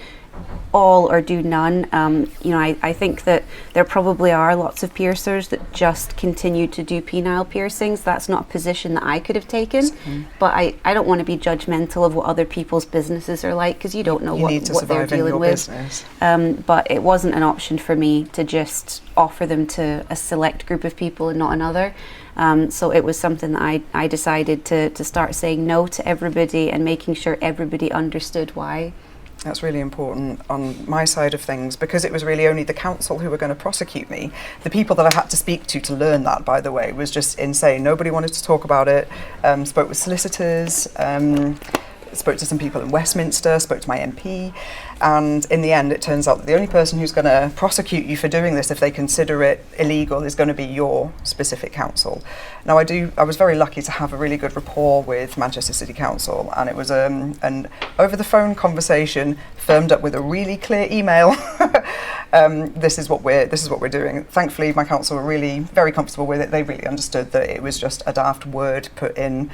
Speaker 3: all or do none. I think that there probably are lots of piercers that just continue to do penile piercings. That's not a position that I could have taken, but I don't want to be judgmental of what other people's businesses are like, because you don't know what they're dealing with. But it wasn't an option for me to just offer them to a select group of people and not another. So it was something that I decided to start saying no to everybody and making sure everybody understood why.
Speaker 4: That's really important on my side of things, because it was really only the council who were going to prosecute me. The people that I had to speak to learn that, by the way, was just insane. Nobody wanted to talk about it. Spoke with solicitors, spoke to some people in Westminster, spoke to my MP, and in the end it turns out that the only person who's going to prosecute you for doing this, if they consider it illegal, is going to be your specific council. Now I was very lucky to have a really good rapport with Manchester City Council, and it was an over the phone conversation firmed up with a really clear email. This is what we're doing. Thankfully my council were really very comfortable with it. They really understood that it was just a daft word put in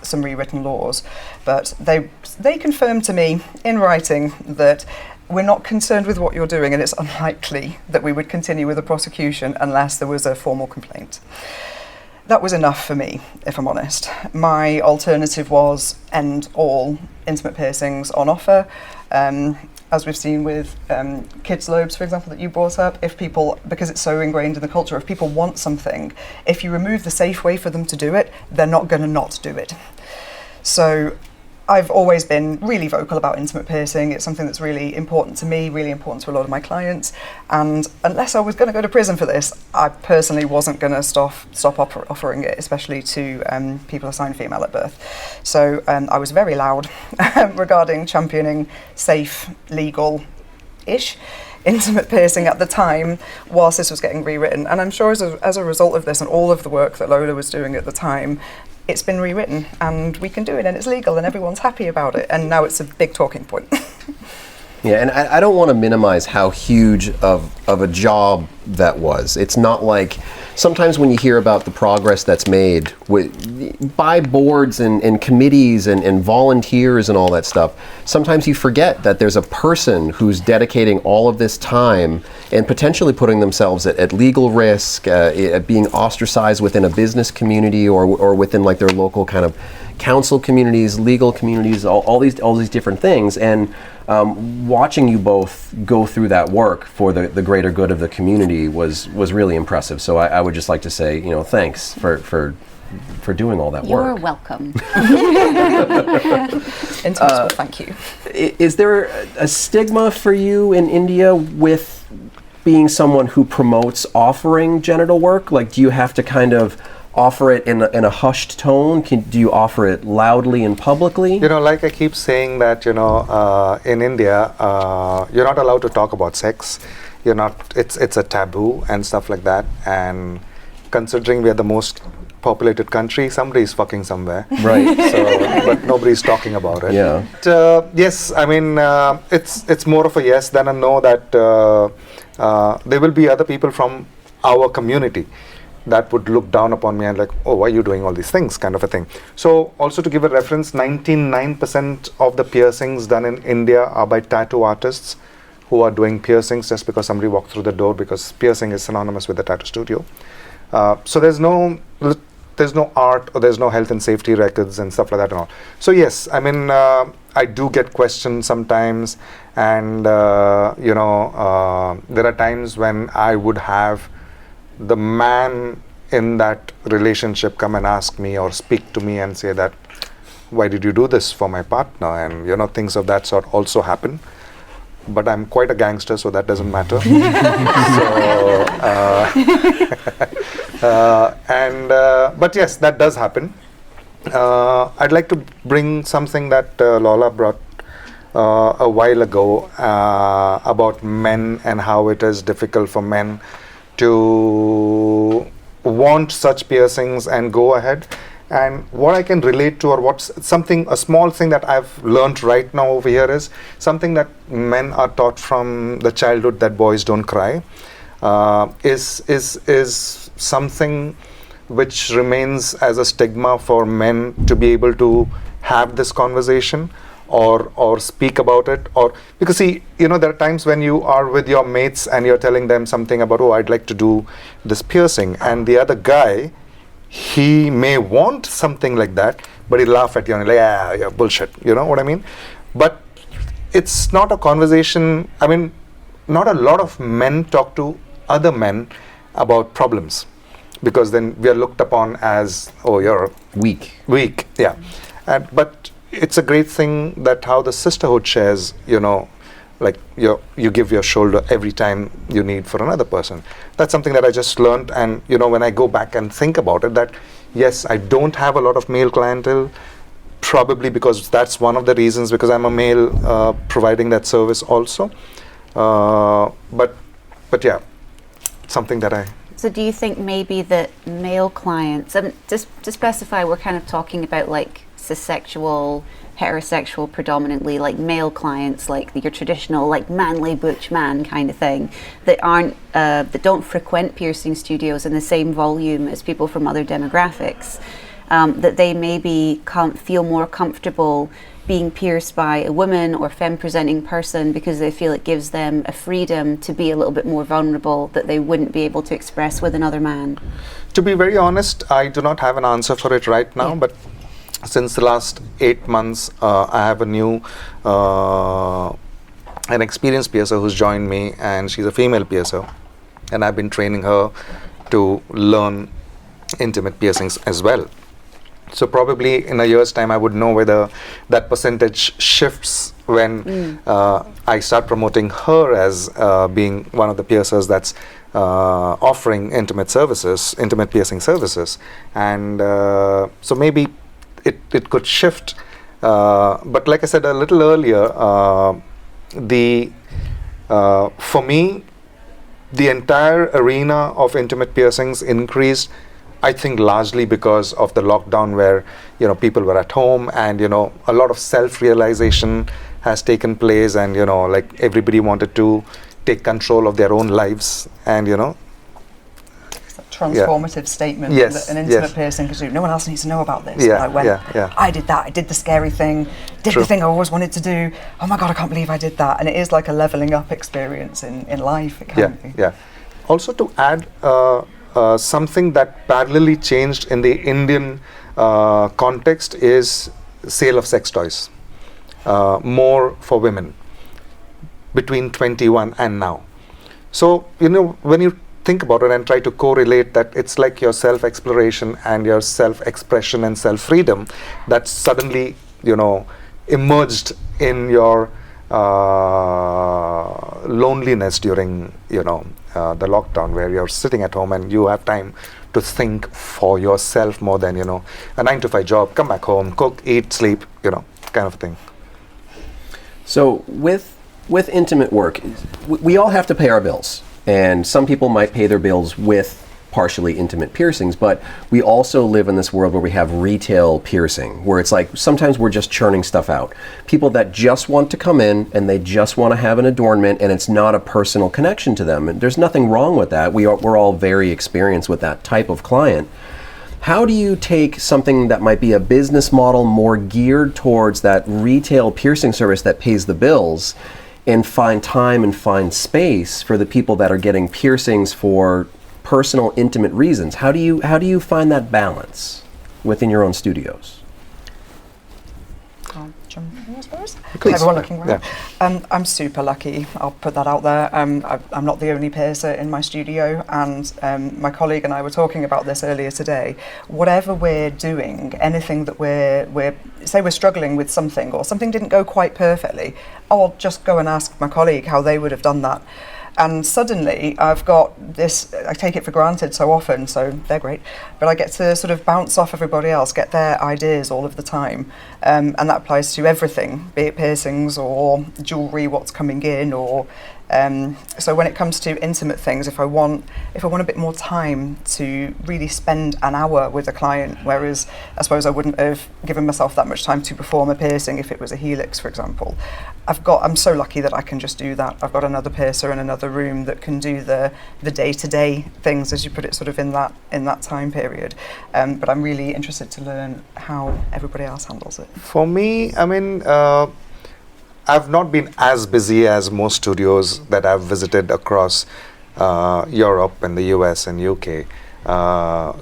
Speaker 4: some rewritten laws, but they confirmed to me in writing that we're not concerned with what you're doing, and it's unlikely that we would continue with the prosecution unless there was a formal complaint. That was enough for me, if I'm honest. My alternative was end all intimate piercings on offer. As we've seen with kids' lobes, for example, that you brought up, if people, because it's so ingrained in the culture, if people want something, if you remove the safe way for them to do it, they're not going to not do it. So I've always been really vocal about intimate piercing. It's something that's really important to me, really important to a lot of my clients. And unless I was going to go to prison for this, I personally wasn't going to stop offering it, especially to people assigned female at birth. So I was very loud regarding championing safe, legal-ish intimate piercing at the time whilst this was getting rewritten. And I'm sure as a result of this and all of the work that Lola was doing at the time, it's been rewritten and we can do it and it's legal and everyone's happy about it, and now it's a big talking point.
Speaker 2: Yeah, and I don't want to minimize how huge of a job that was. It's not like sometimes when you hear about the progress that's made by boards and committees and volunteers and all that stuff, sometimes you forget that there's a person who's dedicating all of this time and potentially putting themselves at legal risk, at being ostracized within a business community or within like their local kind of council communities, legal communities, all these different things. And watching you both go through that work for the greater good of the community was really impressive. So I would just like to say, thanks for doing all that work.
Speaker 3: You're welcome.
Speaker 4: Thank you.
Speaker 2: Is there a stigma for you in India with being someone who promotes offering genital work? Like, do you have to kind of offer it in a hushed tone? Do you offer it loudly and publicly?
Speaker 5: Like I keep saying that, in India, you're not allowed to talk about sex. It's a taboo and stuff like that. And considering we are the most populated country, somebody's fucking somewhere.
Speaker 2: Right.
Speaker 5: But nobody's talking about it.
Speaker 2: Yeah.
Speaker 5: Yes, I mean, it's more of a yes than a no that there will be other people from our community that would look down upon me and like, oh, why are you doing all these things, kind of a thing. So also to give a reference, 99% of the piercings done in India are by tattoo artists who are doing piercings just because somebody walked through the door, because piercing is synonymous with the tattoo studio. So there's no art or there's no health and safety records and stuff like that and all. So yes, I mean, I do get questions sometimes, and there are times when I would have the man in that relationship come and ask me or speak to me and say that, why did you do this for my partner? And things of that sort also happen. But I'm quite a gangster, so that doesn't matter. But yes, that does happen. I'd like to bring something that Lola brought a while ago about men and how it is difficult for men to want such piercings and go ahead. And what I can relate to, or a small thing that I've learned right now over here, is something that men are taught from the childhood, that boys don't cry, is something which remains as a stigma for men to be able to have this conversation or speak about it. Or because see, there are times when you are with your mates and you're telling them something about, oh, I'd like to do this piercing, and the other guy, he may want something like that, but he'll laugh at you and like, yeah, bullshit, you know what I mean? But it's not a conversation. I mean, not a lot of men talk to other men about problems, because then we are looked upon as, oh, you're
Speaker 2: Weak.
Speaker 5: Yeah. But it's a great thing that how the sisterhood shares, like you give your shoulder every time you need for another person. That's something that I just learned, and when I go back and think about it, that yes, I don't have a lot of male clientele, probably because that's one of the reasons, because I'm a male providing that service also. But yeah, something that I.
Speaker 3: So do you think maybe that male clients, just to specify, we're kind of talking about like cis-sexual, heterosexual predominantly, like male clients, like your traditional like manly butch man kind of thing, that aren't that don't frequent piercing studios in the same volume as people from other demographics, that they maybe can't feel more comfortable being pierced by a woman or femme presenting person because they feel it gives them a freedom to be a little bit more vulnerable that they wouldn't be able to express with another man? To
Speaker 5: be very honest, I do not have an answer for it right now, but since the last 8 months, I have a new, an experienced piercer who's joined me, and she's a female piercer, and I've been training her to learn intimate piercings as well. So probably in a year's time, I would know whether that percentage shifts when I start promoting her as being one of the piercers that's offering intimate piercing services, and so maybe it could shift, but like I said a little earlier, for me, the entire arena of intimate piercings increased, I think, largely because of the lockdown, where people were at home, and a lot of self-realization has taken place, and like everybody wanted to take control of their own lives, and
Speaker 4: transformative statement that an intimate piercing could do. No one else needs to know about this. I did that. I did the scary thing. Did the thing I always wanted to do. Oh my God, I can't believe I did that. And it is like a leveling up experience in life. It can be. Yeah.
Speaker 5: Also, to add something that parallelly changed in the Indian context is sale of sex toys, more for women between 21 and now. So when you think about it and try to correlate that, it's like your self-exploration and your self-expression and self-freedom that suddenly emerged in your loneliness during the lockdown, where you're sitting at home and you have time to think for yourself more than a 9-to-5 job, come back home, cook, eat, sleep, kind of thing.
Speaker 2: So with intimate work, we all have to pay our bills. And some people might pay their bills with partially intimate piercings, but we also live in this world where we have retail piercing, where it's like sometimes we're just churning stuff out. People that just want to come in and they just want to have an adornment, and it's not a personal connection to them. And there's nothing wrong with that. We're all very experienced with that type of client. How do you take something that might be a business model more geared towards that retail piercing service that pays the bills, and find time and find space for the people that are getting piercings for personal, intimate reasons? How do you find that balance within your own studios?
Speaker 4: Everyone looking around. I'm super lucky. I'll put that out there. I'm not the only piercer in my studio, and my colleague and I were talking about this earlier today. Whatever we're doing, anything that we're struggling with something, or something didn't go quite perfectly, I'll just go and ask my colleague how they would have done that. And suddenly I've got this, I take it for granted so often, so they're great, but I get to sort of bounce off everybody else, get their ideas all of the time. And that applies to everything, be it piercings or jewellery, what's coming in, or so when it comes to intimate things, if I want a bit more time to really spend an hour with a client, whereas I suppose I wouldn't have given myself that much time to perform a piercing if it was a helix, for example. I'm so lucky that I can just do that. I've got another piercer in another room that can do the day-to-day things, as you put it, sort of in that time period. But I'm really interested to learn how everybody else handles it.
Speaker 5: For me, I mean, I've not been as busy as most studios that I've visited across Europe and the US and UK.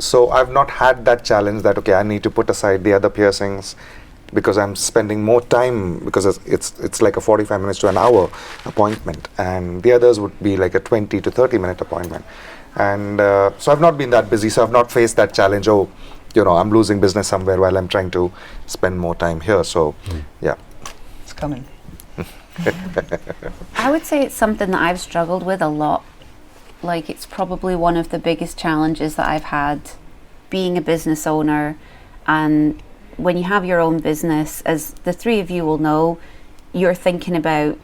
Speaker 5: So I've not had that challenge that, okay, I need to put aside the other piercings because I'm spending more time, because it's like a 45 minutes to an hour appointment, and the others would be like a 20 to 30 minute appointment. And so I've not been that busy, so I've not faced that challenge, oh, you know, I'm losing business somewhere while I'm trying to spend more time here. So yeah.
Speaker 4: It's coming.
Speaker 3: I would say it's something that I've struggled with a lot. Like, it's probably one of the biggest challenges that I've had being a business owner. And when you have your own business, as the three of you will know, you're thinking about,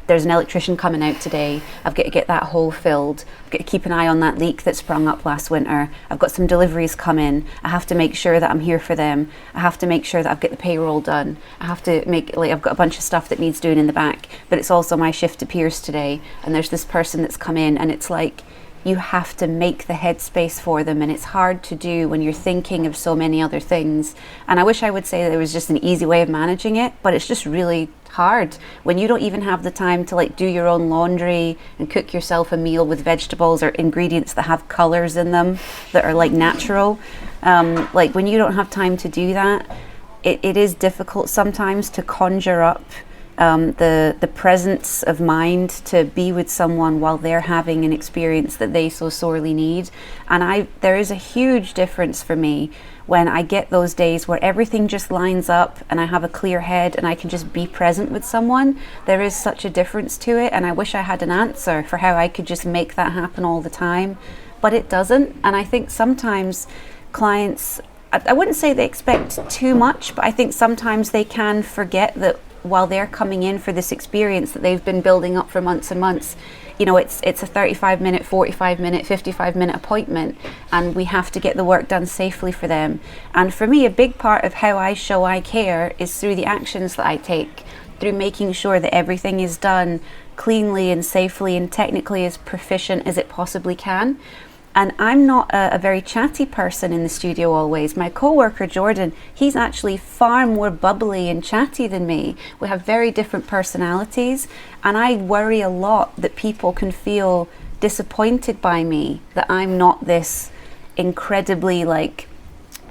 Speaker 3: there's an electrician coming out today, I've got to get that hole filled, I've got to keep an eye on that leak that sprung up last winter, I've got some deliveries coming, I have to make sure that I'm here for them, I have to make sure that I've got the payroll done, I have to make, like, I've got a bunch of stuff that needs doing in the back, but it's also my shift to Pierce today, and there's this person that's come in, and it's like, you have to make the headspace for them, and it's hard to do when you're thinking of so many other things. And I wish I would say that there was just an easy way of managing it, but it's just really hard when you don't even have the time to, like, do your own laundry and cook yourself a meal with vegetables or ingredients that have colors in them that are like natural. Like, when you don't have time to do that, it is difficult sometimes to conjure up the presence of mind to be with someone while they're having an experience that they so sorely need. And there is a huge difference for me when I get those days where everything just lines up and I have a clear head and I can just be present with someone. There is such a difference to it, and I wish I had an answer for how I could just make that happen all the time, but it doesn't. And I think sometimes clients, I wouldn't say they expect too much, but I think sometimes they can forget that while they're coming in for this experience that they've been building up for months and months, you know, it's a 35-minute, 45-minute, 55-minute appointment, and we have to get the work done safely for them. And for me, a big part of how I show I care is through the actions that I take, through making sure that everything is done cleanly and safely and technically as proficient as it possibly can. And I'm not a very chatty person in the studio always. My co-worker Jordan, he's actually far more bubbly and chatty than me. We have very different personalities, and I worry a lot that people can feel disappointed by me, that I'm not this incredibly, like,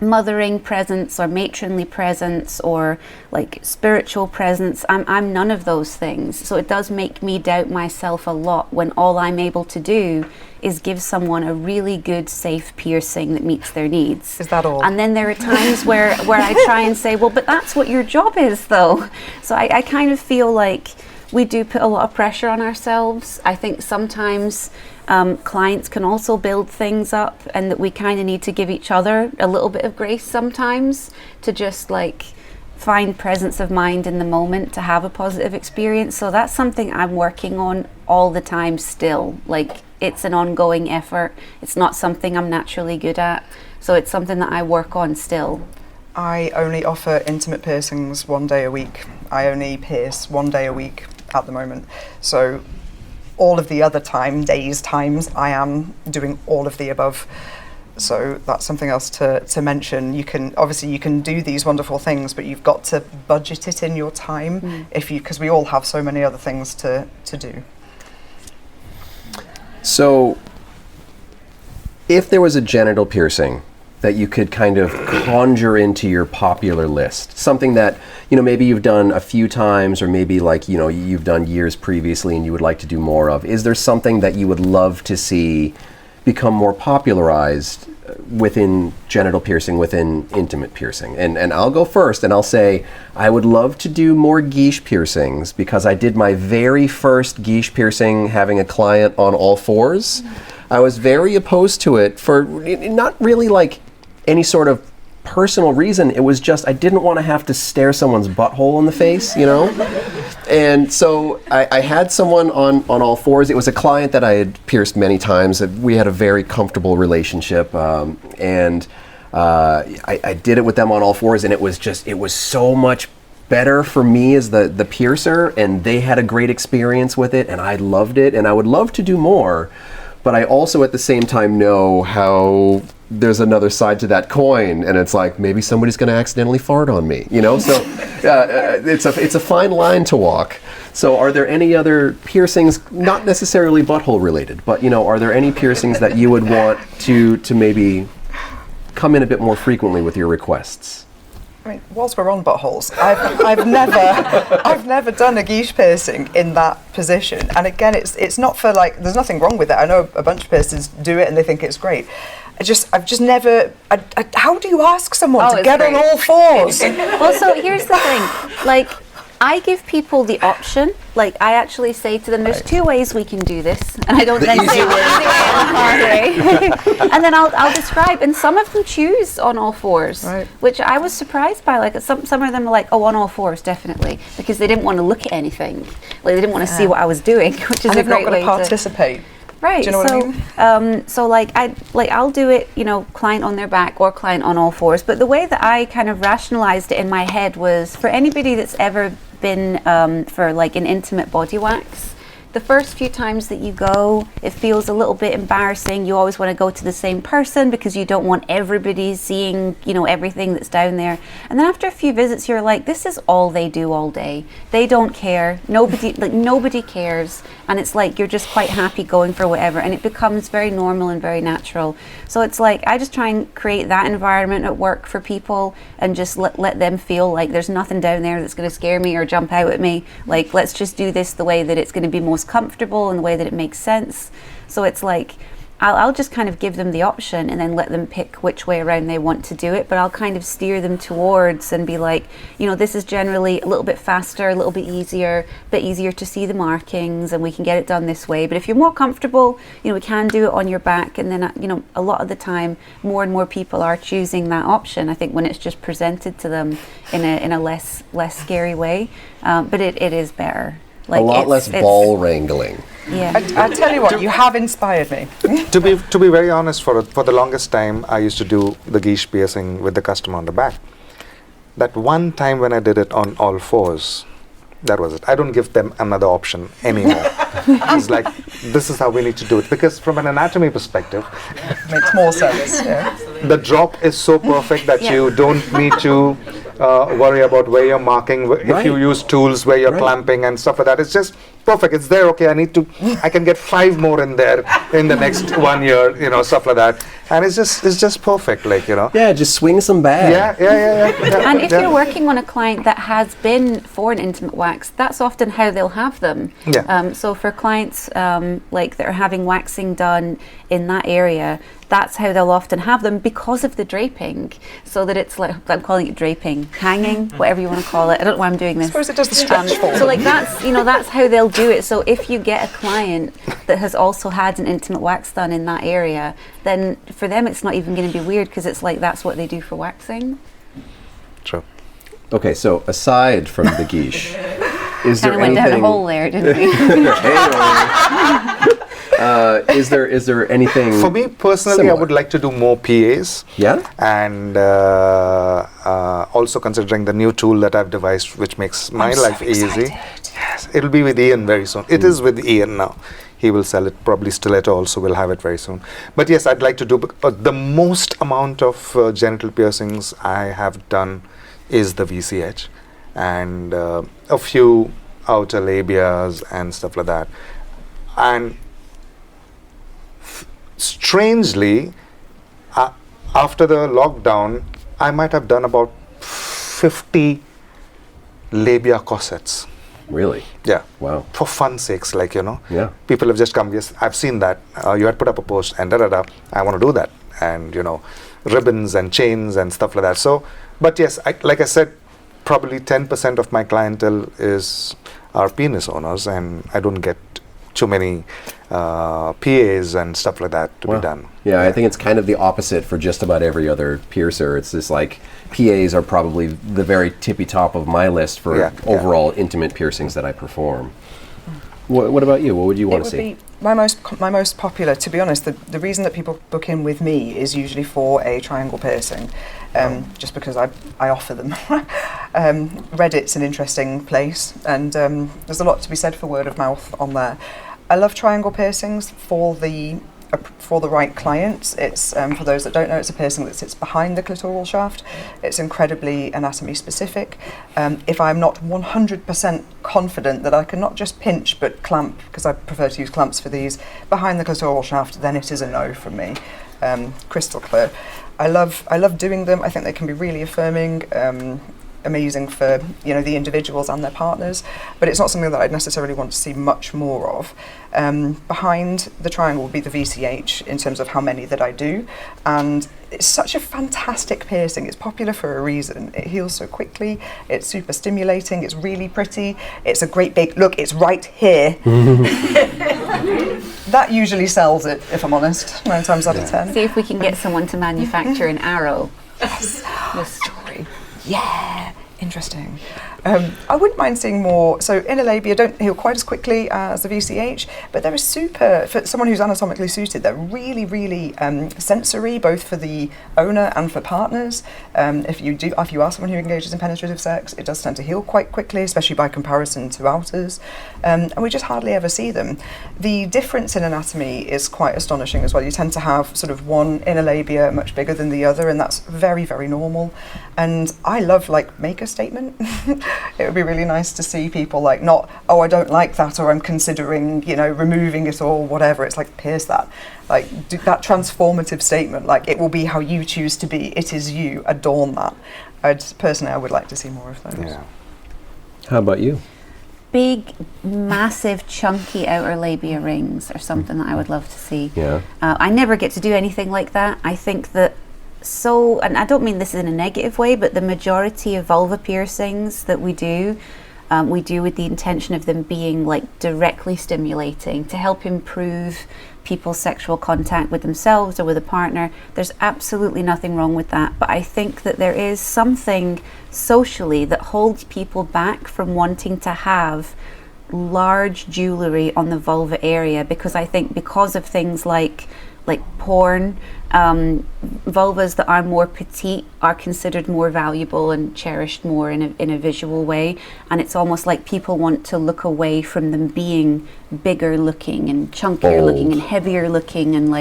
Speaker 3: mothering presence or matronly presence or like spiritual presence. I'm none of those things. So it does make me doubt myself a lot when all I'm able to do is give someone a really good, safe piercing that meets their needs.
Speaker 4: Is that all?
Speaker 3: And then there are times where I try and say, well, but that's what your job is though. So I kind of feel like we do put a lot of pressure on ourselves. I think sometimes clients can also build things up, and that we kind of need to give each other a little bit of grace sometimes to just, like, find presence of mind in the moment to have a positive experience. So that's something I'm working on all the time still. Like, it's an ongoing effort. It's not something I'm naturally good at. So it's something that I work on still.
Speaker 4: I only offer intimate piercings 1 day a week. I only pierce 1 day a week at the moment. So all of the other times, I am doing all of the above. So that's something else to mention. You can do these wonderful things, but you've got to budget it in your time because we all have so many other things to do.
Speaker 2: So, if there was a genital piercing that you could kind of conjure into your popular list, something that, you know, maybe you've done a few times, or maybe, like, you know, you've done years previously and you would like to do more of, is there something that you would love to see become more popularized within genital piercing, within intimate piercing. And I'll go first and I'll say I would love to do more guiche piercings because I did my very first guiche piercing having a client on all fours. I was very opposed to it for not really like any sort of personal reason. It was just I didn't want to have to stare someone's butthole in the face, you know? And so I had someone on all fours. It was a client that I had pierced many times. We had a very comfortable relationship, and I did it with them on all fours, and it was so much better for me as the piercer, and they had a great experience with it, and I loved it, and I would love to do more. But I also at the same time know how there's another side to that coin, and it's like maybe somebody's going to accidentally fart on me, you know? So it's a fine line to walk. So are there any other piercings, not necessarily butthole related, but you know, are there any piercings that you would want to maybe come in a bit more frequently with your requests?
Speaker 4: I mean, whilst we're on buttholes, I've never done a guiche piercing in that position. And again, it's not for like, there's nothing wrong with it. I know a bunch of piercers do it and they think it's great. I've just never. How do you ask someone to get on all fours?
Speaker 3: Well, so here's the thing. Like, I give people the option. Like, I actually say to them, "There's two ways we can do this," and I don't then say the easy way or the hard way. And then I'll describe, and some of them choose on all fours,
Speaker 4: right.
Speaker 3: Which I was surprised by. Like, some of them were like, "Oh, on all fours, definitely," because they didn't want to look at anything. Like, they didn't want to see what I was doing, which is
Speaker 4: and
Speaker 3: a great
Speaker 4: not
Speaker 3: way
Speaker 4: going to participate.
Speaker 3: Right.
Speaker 4: Do you know what I mean?
Speaker 3: So I'll do it, you know, client on their back or client on all fours. But the way that I kind of rationalized it in my head was for anybody that's ever been for like an intimate body wax, the first few times that you go, it feels a little bit embarrassing. You always want to go to the same person because you don't want everybody seeing, you know, everything that's down there. And then after a few visits, you're like, this is all they do all day. They don't care. Nobody cares. And it's like you're just quite happy going for whatever. And it becomes very normal and very natural. So it's like I just try and create that environment at work for people and just let them feel like there's nothing down there that's going to scare me or jump out at me. Like, let's just do this the way that it's going to be most comfortable and the way that it makes sense. So it's like I'll just kind of give them the option and then let them pick which way around they want to do it, but I'll kind of steer them towards and be like, you know, this is generally a little bit faster, a little bit easier to see the markings, and we can get it done this way. But if you're more comfortable, you know, we can do it on your back. And then, you know, a lot of the time more and more people are choosing that option, I think, when it's just presented to them in a less scary way. But it is better. Like,
Speaker 2: a lot less ball wrangling.
Speaker 3: Yeah.
Speaker 4: I tell you what, you have inspired me.
Speaker 5: To be very honest, for the longest time, I used to do the guiche piercing with the customer on the back. That one time when I did it on all fours, that was it. I don't give them another option anymore. It's like, this is how we need to do it. Because from an anatomy perspective,
Speaker 4: Makes more sense. Yeah.
Speaker 5: the drop is so perfect that
Speaker 3: Yeah.
Speaker 5: you don't need to worry about where you're marking, if you use tools where you're clamping and stuff like that. It's just perfect. It's there. Okay, I can get 5 more in there in the next 1 year, you know, stuff like that. And it's just perfect, like, you know.
Speaker 2: Yeah, just swing some bag.
Speaker 5: Yeah.
Speaker 3: And if you're working on a client that has been for an intimate wax, that's often how they'll have them.
Speaker 5: Yeah.
Speaker 3: So for clients like that are having waxing done in that area, that's how they'll often have them because of the draping. So that it's like, I'm calling it draping, hanging, whatever you want to call it. I don't know why I'm doing this.
Speaker 4: I suppose it does the stretch for
Speaker 3: So like that's how they'll do it. So if you get a client that has also had an intimate wax done in that area, then for them it's not even going to be weird because it's like that's what they do for waxing.
Speaker 5: True.
Speaker 2: Okay, so aside from the guiche, is
Speaker 3: Kind
Speaker 2: there
Speaker 3: of went down a
Speaker 2: anything?
Speaker 3: hole there, didn't we?
Speaker 2: Is there anything?
Speaker 5: For me personally,
Speaker 2: Similar.
Speaker 5: I would like to do more PAs.
Speaker 2: Yeah.
Speaker 5: And also considering the new tool that I've devised, which makes my life easy. Yes, it'll be with Ian very soon. It is with Ian now. He will sell it. Probably Stiletto also will have it very soon. But yes, I'd like to do the most amount of genital piercings I have done is the VCH, and a few outer labias and stuff like that. And strangely, after the lockdown, I might have done about 50 labia corsets.
Speaker 2: Really?
Speaker 5: Yeah.
Speaker 2: Wow.
Speaker 5: For fun sakes, like,
Speaker 2: Yeah.
Speaker 5: people have just come, yes, I've seen that, you had put up a post and da-da-da, I want to do that. And, ribbons and chains and stuff like that. So, but yes, like I said, probably 10% of my clientele are penis owners, and I don't get too many PAs and stuff like that to be done.
Speaker 2: Yeah, I think it's kind of the opposite for just about every other piercer. It's just like PAs are probably the very tippy top of my list for overall intimate piercings that I perform. What about you? What would you want to see?
Speaker 4: It would be my most popular, to be honest. The reason that people book in with me is usually for a triangle piercing, just because I offer them. Reddit's an interesting place, and there's a lot to be said for word of mouth on there. I love triangle piercings for the right clients. It's for those that don't know, it's a piercing that sits behind the clitoral shaft. It's incredibly anatomy specific. If I'm not 100% confident that I can not just pinch but clamp, because I prefer to use clamps for these, behind the clitoral shaft, then it is a no from me. Crystal clear. I love doing them. I think they can be really affirming. Amazing for the individuals and their partners, but it's not something that I'd necessarily want to see much more of. Behind the triangle will be the VCH in terms of how many that I do, and it's such a fantastic piercing. It's popular for a reason. It heals so quickly, it's super stimulating, it's really pretty, it's a great big look, it's right here. That usually sells it, if I'm honest, 9 times out of 10.
Speaker 3: See if we can get someone to manufacture an arrow.
Speaker 4: Yes. The story. Yeah, interesting. I wouldn't mind seeing more. So inner labia don't heal quite as quickly as the VCH, but they're super, for someone who's anatomically suited, they're really, really sensory, both for the owner and for partners. If you are someone who engages in penetrative sex, it does tend to heal quite quickly, especially by comparison to outers. And we just hardly ever see them. The difference in anatomy is quite astonishing as well. You tend to have sort of one inner labia much bigger than the other, and that's very, very normal. And I love, make a statement. It would be really nice to see people not, oh, I don't like that, or I'm considering, removing it or whatever. It's like, pierce that. Do that transformative statement. It will be how you choose to be. It is you. Adorn that. Personally, I would like to see more of those.
Speaker 5: Yeah.
Speaker 2: How about you?
Speaker 3: Big, massive, chunky outer labia rings are something that I would love to see.
Speaker 2: Yeah.
Speaker 3: I never get to do anything like that. I think that and I don't mean this in a negative way, but the majority of vulva piercings that we do with the intention of them being directly stimulating to help improve people's sexual contact with themselves or with a partner. There's absolutely nothing wrong with that, but I think that there is something socially that holds people back from wanting to have large jewelry on the vulva area, because I think because of things like porn, vulvas that are more petite are considered more valuable and cherished more in a visual way, and it's almost like people want to look away from them being bigger looking and chunkier looking and heavier looking, and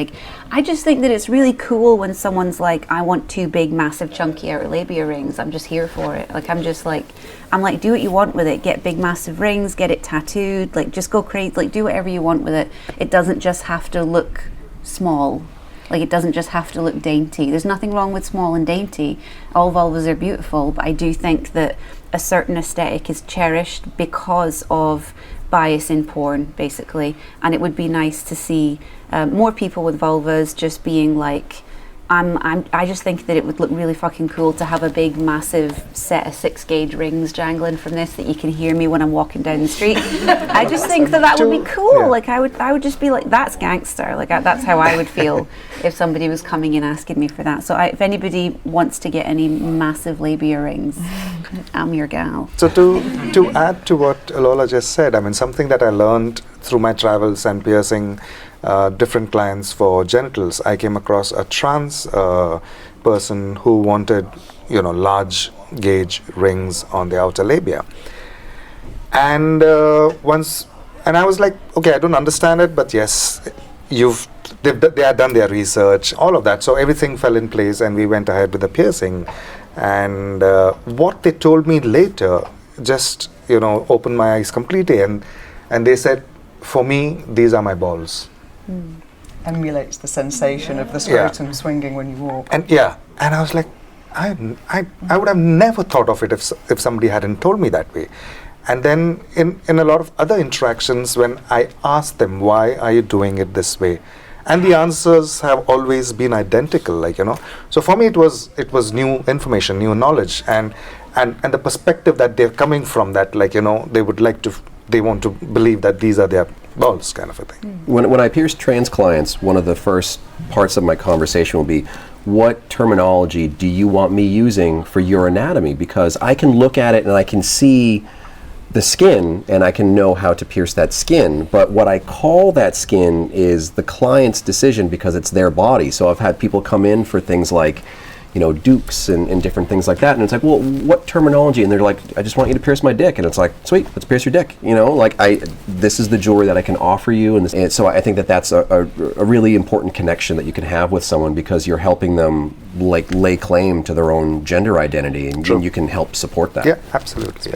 Speaker 3: I just think that it's really cool when someone's like, I want 2 big massive chunky outer labia rings. I'm just here for it. I'm like, do what you want with it. Get big massive rings, get it tattooed, just go crazy, do whatever you want with it. It doesn't just have to look small. It doesn't just have to look dainty. There's nothing wrong with small and dainty. All vulvas are beautiful, but I do think that a certain aesthetic is cherished because of bias in porn, basically. And it would be nice to see more people with vulvas just being I just think that it would look really fucking cool to have a big massive set of 6-gauge rings jangling from this that you can hear me when I'm walking down the street. I just think that would be cool.
Speaker 5: Yeah.
Speaker 3: I would just be that's gangster. That's how I would feel if somebody was coming and asking me for that. So if anybody wants to get any massive labia rings, I'm your gal.
Speaker 5: So to add to what Lola just said, something that I learned through my travels and piercing different clients for genitals, I came across a trans person who wanted, large gauge rings on the outer labia. And I was like, okay, I don't understand it, but yes, they had done their research, all of that. So everything fell in place, and we went ahead with the piercing. And what they told me later just, opened my eyes completely. And they said, for me, these are my balls.
Speaker 4: Emulates the sensation of the scrotum swinging when you walk.
Speaker 5: And I was like, I would have never thought of it if somebody hadn't told me that way. And then in a lot of other interactions, when I ask them, why are you doing it this way? And the answers have always been identical, like, So for me, it was new information, new knowledge, and the perspective that they're coming from, that, like, they want to believe that these are their balls, kind of a thing.
Speaker 2: When I pierce trans clients, one of the first parts of my conversation will be, what terminology do you want me using for your anatomy? Because I can look at it and I can see the skin and I can know how to pierce that skin, but what I call that skin is the client's decision because it's their body. So I've had people come in for things like, dukes and different things like that, and it's like, well, what terminology? And they're like, I just want you to pierce my dick, and it's like, sweet, let's pierce your dick. This is the jewelry that I can offer you, and so I think that's a really important connection that you can have with someone, because you're helping them lay claim to their own gender identity, and you can help support that.
Speaker 5: Yeah, absolutely.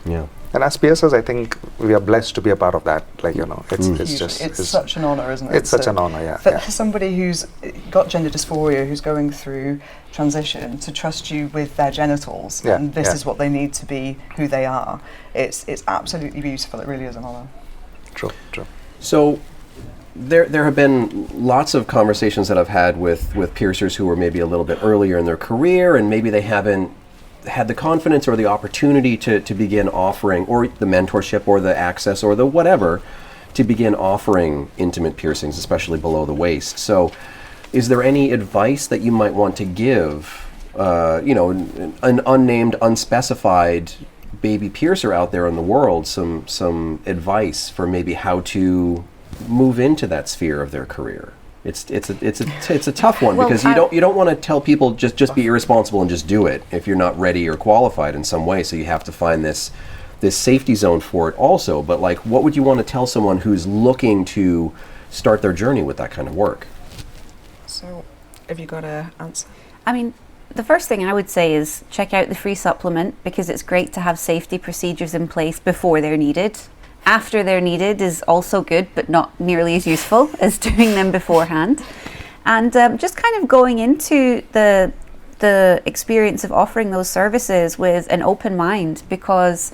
Speaker 2: Yeah.
Speaker 5: And as piercers, I think we are blessed to be a part of that.
Speaker 4: It's such an honor, isn't it?
Speaker 5: It's such an honor, yeah.
Speaker 4: For somebody who's got gender dysphoria, who's going through transition, to trust you with their genitals, and this is what they need to be who they are. It's absolutely beautiful. It really is an honor.
Speaker 5: True.
Speaker 2: So there have been lots of conversations that I've had with piercers who were maybe a little bit earlier in their career, and maybe they haven't had the confidence or the opportunity to begin offering, or the mentorship or the access or the whatever, to begin offering intimate piercings, especially below the waist. So is there any advice that you might want to give, an unnamed, unspecified baby piercer out there in the world, some advice for maybe how to move into that sphere of their career? It's a tough one, because you don't want to tell people just be irresponsible and just do it if you're not ready or qualified in some way. So you have to find this safety zone for it also. But what would you want to tell someone who's looking to start their journey with that kind of work?
Speaker 4: So, have you got an answer?
Speaker 3: I mean, the first thing I would say is check out the free supplement, because it's great to have safety procedures in place before they're needed. After they're needed is also good, but not nearly as useful as doing them beforehand. And just kind of going into the experience of offering those services with an open mind, because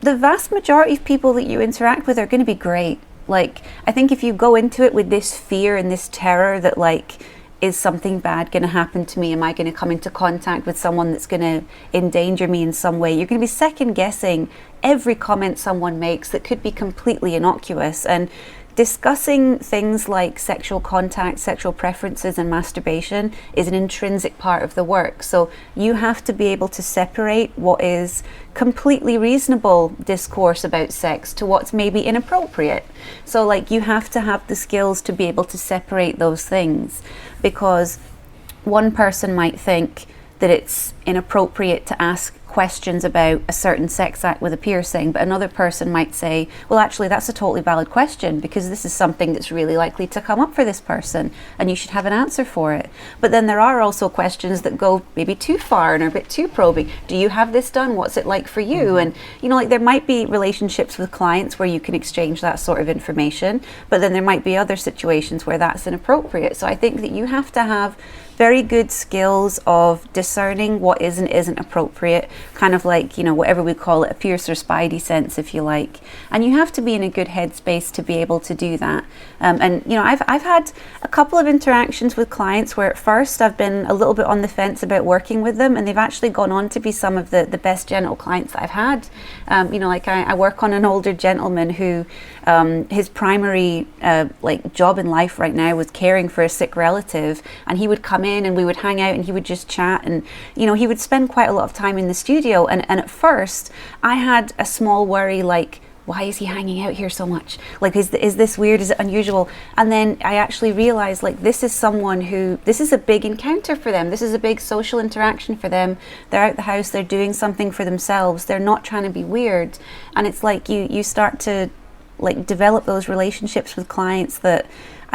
Speaker 3: the vast majority of people that you interact with are going to be great. I think if you go into it with this fear and this terror that is something bad going to happen to me? Am I going to come into contact with someone that's going to endanger me in some way? You're going to be second guessing every comment someone makes that could be completely innocuous. And discussing things like sexual contact, sexual preferences, and masturbation is an intrinsic part of the work. So you have to be able to separate what is completely reasonable discourse about sex to what's maybe inappropriate. So you have to have the skills to be able to separate those things, because one person might think that it's inappropriate to ask questions about a certain sex act with a piercing, but another person might say, well, actually, that's a totally valid question, because this is something that's really likely to come up for this person, and you should have an answer for it. But then there are also questions that go maybe too far and are a bit too probing. Do you have this done? What's it like for you? And, there might be relationships with clients where you can exchange that sort of information, but then there might be other situations where that's inappropriate. So I think that you have to have very good skills of discerning what is and isn't appropriate, kind of whatever we call it, a piercer spidey sense, if you like. And you have to be in a good headspace to be able to do that. I've had a couple of interactions with clients where at first I've been a little bit on the fence about working with them, and they've actually gone on to be some of the best genital clients that I've had. I work on an older gentleman who his primary job in life right now was caring for a sick relative, and he would come in and we would hang out and he would just chat, and he would spend quite a lot of time in the studio, and at first I had a small worry, why is he hanging out here so much? Is this weird? Is it unusual? And then I actually realized this is someone who, this is a big encounter for them. This is a big social interaction for them. They're out the house, they're doing something for themselves. They're not trying to be weird. And it's you start to develop those relationships with clients that,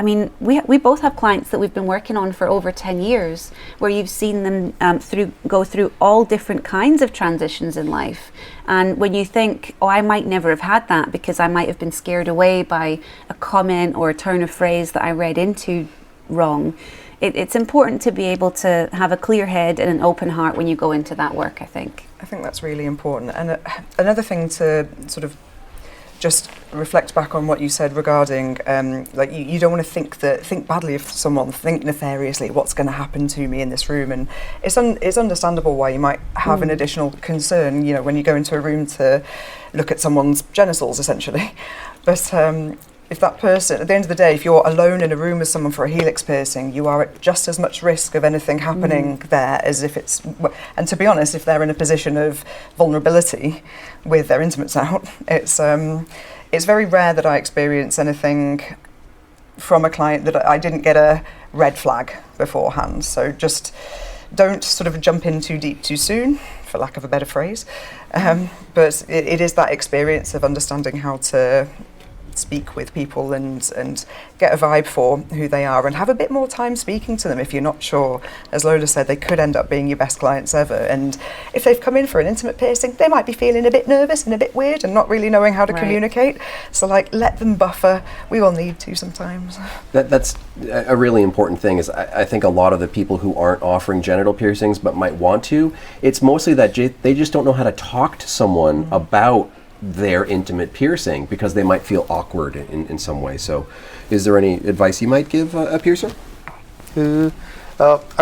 Speaker 3: we both have clients that we've been working on for over 10 years, where you've seen them go through all different kinds of transitions in life. And when you think, I might never have had that because I might have been scared away by a comment or a turn of phrase that I read into wrong, it's important to be able to have a clear head and an open heart when you go into that work, I think.
Speaker 4: I think that's really important. And another thing to sort of just reflect back on what you said regarding, like you don't want to think badly of someone, think nefariously, what's going to happen to me in this room. And it's understandable why you might have an additional concern, you know, when you go into a room to look at someone's genitals, essentially. But if that person, at the end of the day, if you're alone in a room with someone for a helix piercing, you are at just as much risk of anything happening there as if it's, and to be honest, if they're in a position of vulnerability with their intimates out, it's very rare that I experience anything from a client that I didn't get a red flag beforehand. So just don't sort of jump in too deep too soon, for lack of a better phrase. But it is that experience of understanding how to speak with people and get a vibe for who they are and have a bit more time speaking to them if you're not sure. As Lola said, they could end up being your best clients ever, and if they've come in for an intimate piercing, they might be feeling a bit nervous and a bit weird and not really knowing how to communicate. So like, let them buffer. We all need to sometimes.
Speaker 2: That's a really important thing. Is I think a lot of the people who aren't offering genital piercings but might want to, it's mostly that they just don't know how to talk to someone about their intimate piercing because they might feel awkward in some way. So is there any advice you might give a piercer?
Speaker 5: I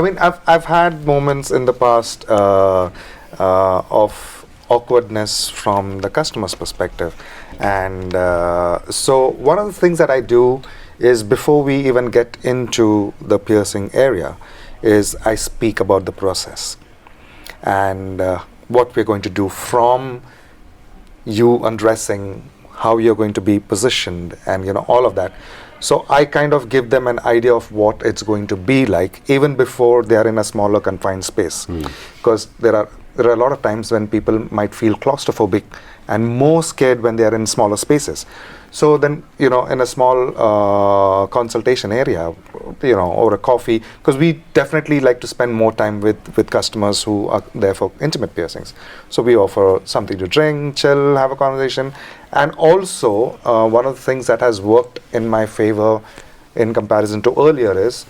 Speaker 5: mean, I've had moments in the past of awkwardness from the customer's perspective, and so one of the things that I do is, before we even get into the piercing area, is I speak about the process and what we're going to do, from you undressing, how you're going to be positioned, and you know, all of that. So I kind of give them an idea of what it's going to be like even before they are in a smaller confined space, because there are a lot of times when people might feel claustrophobic and more scared when they are in smaller spaces. So then, you know, in a small consultation area, you know, over a coffee, because we definitely like to spend more time with customers who are there for intimate piercings. So we offer something to drink, chill, have a conversation. And also, one of the things that has worked in my favor in comparison to earlier is,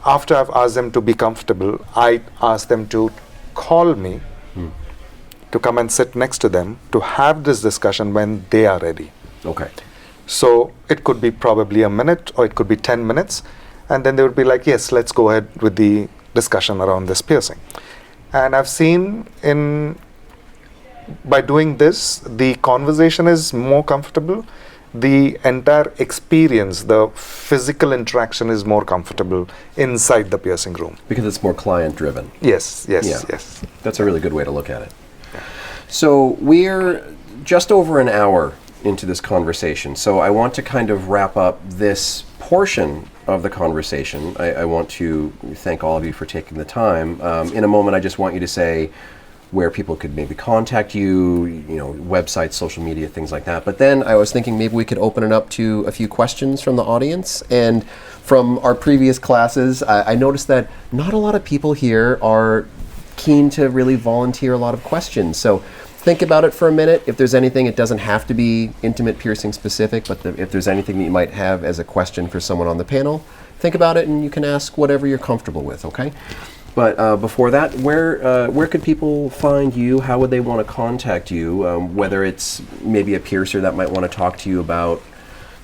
Speaker 5: after I've asked them to be comfortable, I ask them to call me to come and sit next to them to have this discussion when they are ready.
Speaker 2: Okay.
Speaker 5: So it could be probably a minute or it could be 10 minutes, and then they would be like, yes, let's go ahead with the discussion around this piercing. And I've seen by doing this, the conversation is more comfortable, the entire experience, the physical interaction is more comfortable inside the piercing room.
Speaker 2: Because it's more client driven.
Speaker 5: Yes.
Speaker 2: That's a really good way to look at it. So we're just over an hour into this conversation, so I want to kind of wrap up this portion of the conversation. I want to thank all of you for taking the time. In a moment, I just want you to say where people could maybe contact you, you know, websites, social media, things like that. But then I was thinking maybe we could open it up to a few questions from the audience. And from our previous classes, I noticed that not a lot of people here are keen to really volunteer a lot of questions. So think about it for a minute. If there's anything, it doesn't have to be intimate piercing specific, but if there's anything that you might have as a question for someone on the panel, think about it and you can ask whatever you're comfortable with, okay? But before that, where could people find you? How would they want to contact you? Whether it's maybe a piercer that might want to talk to you about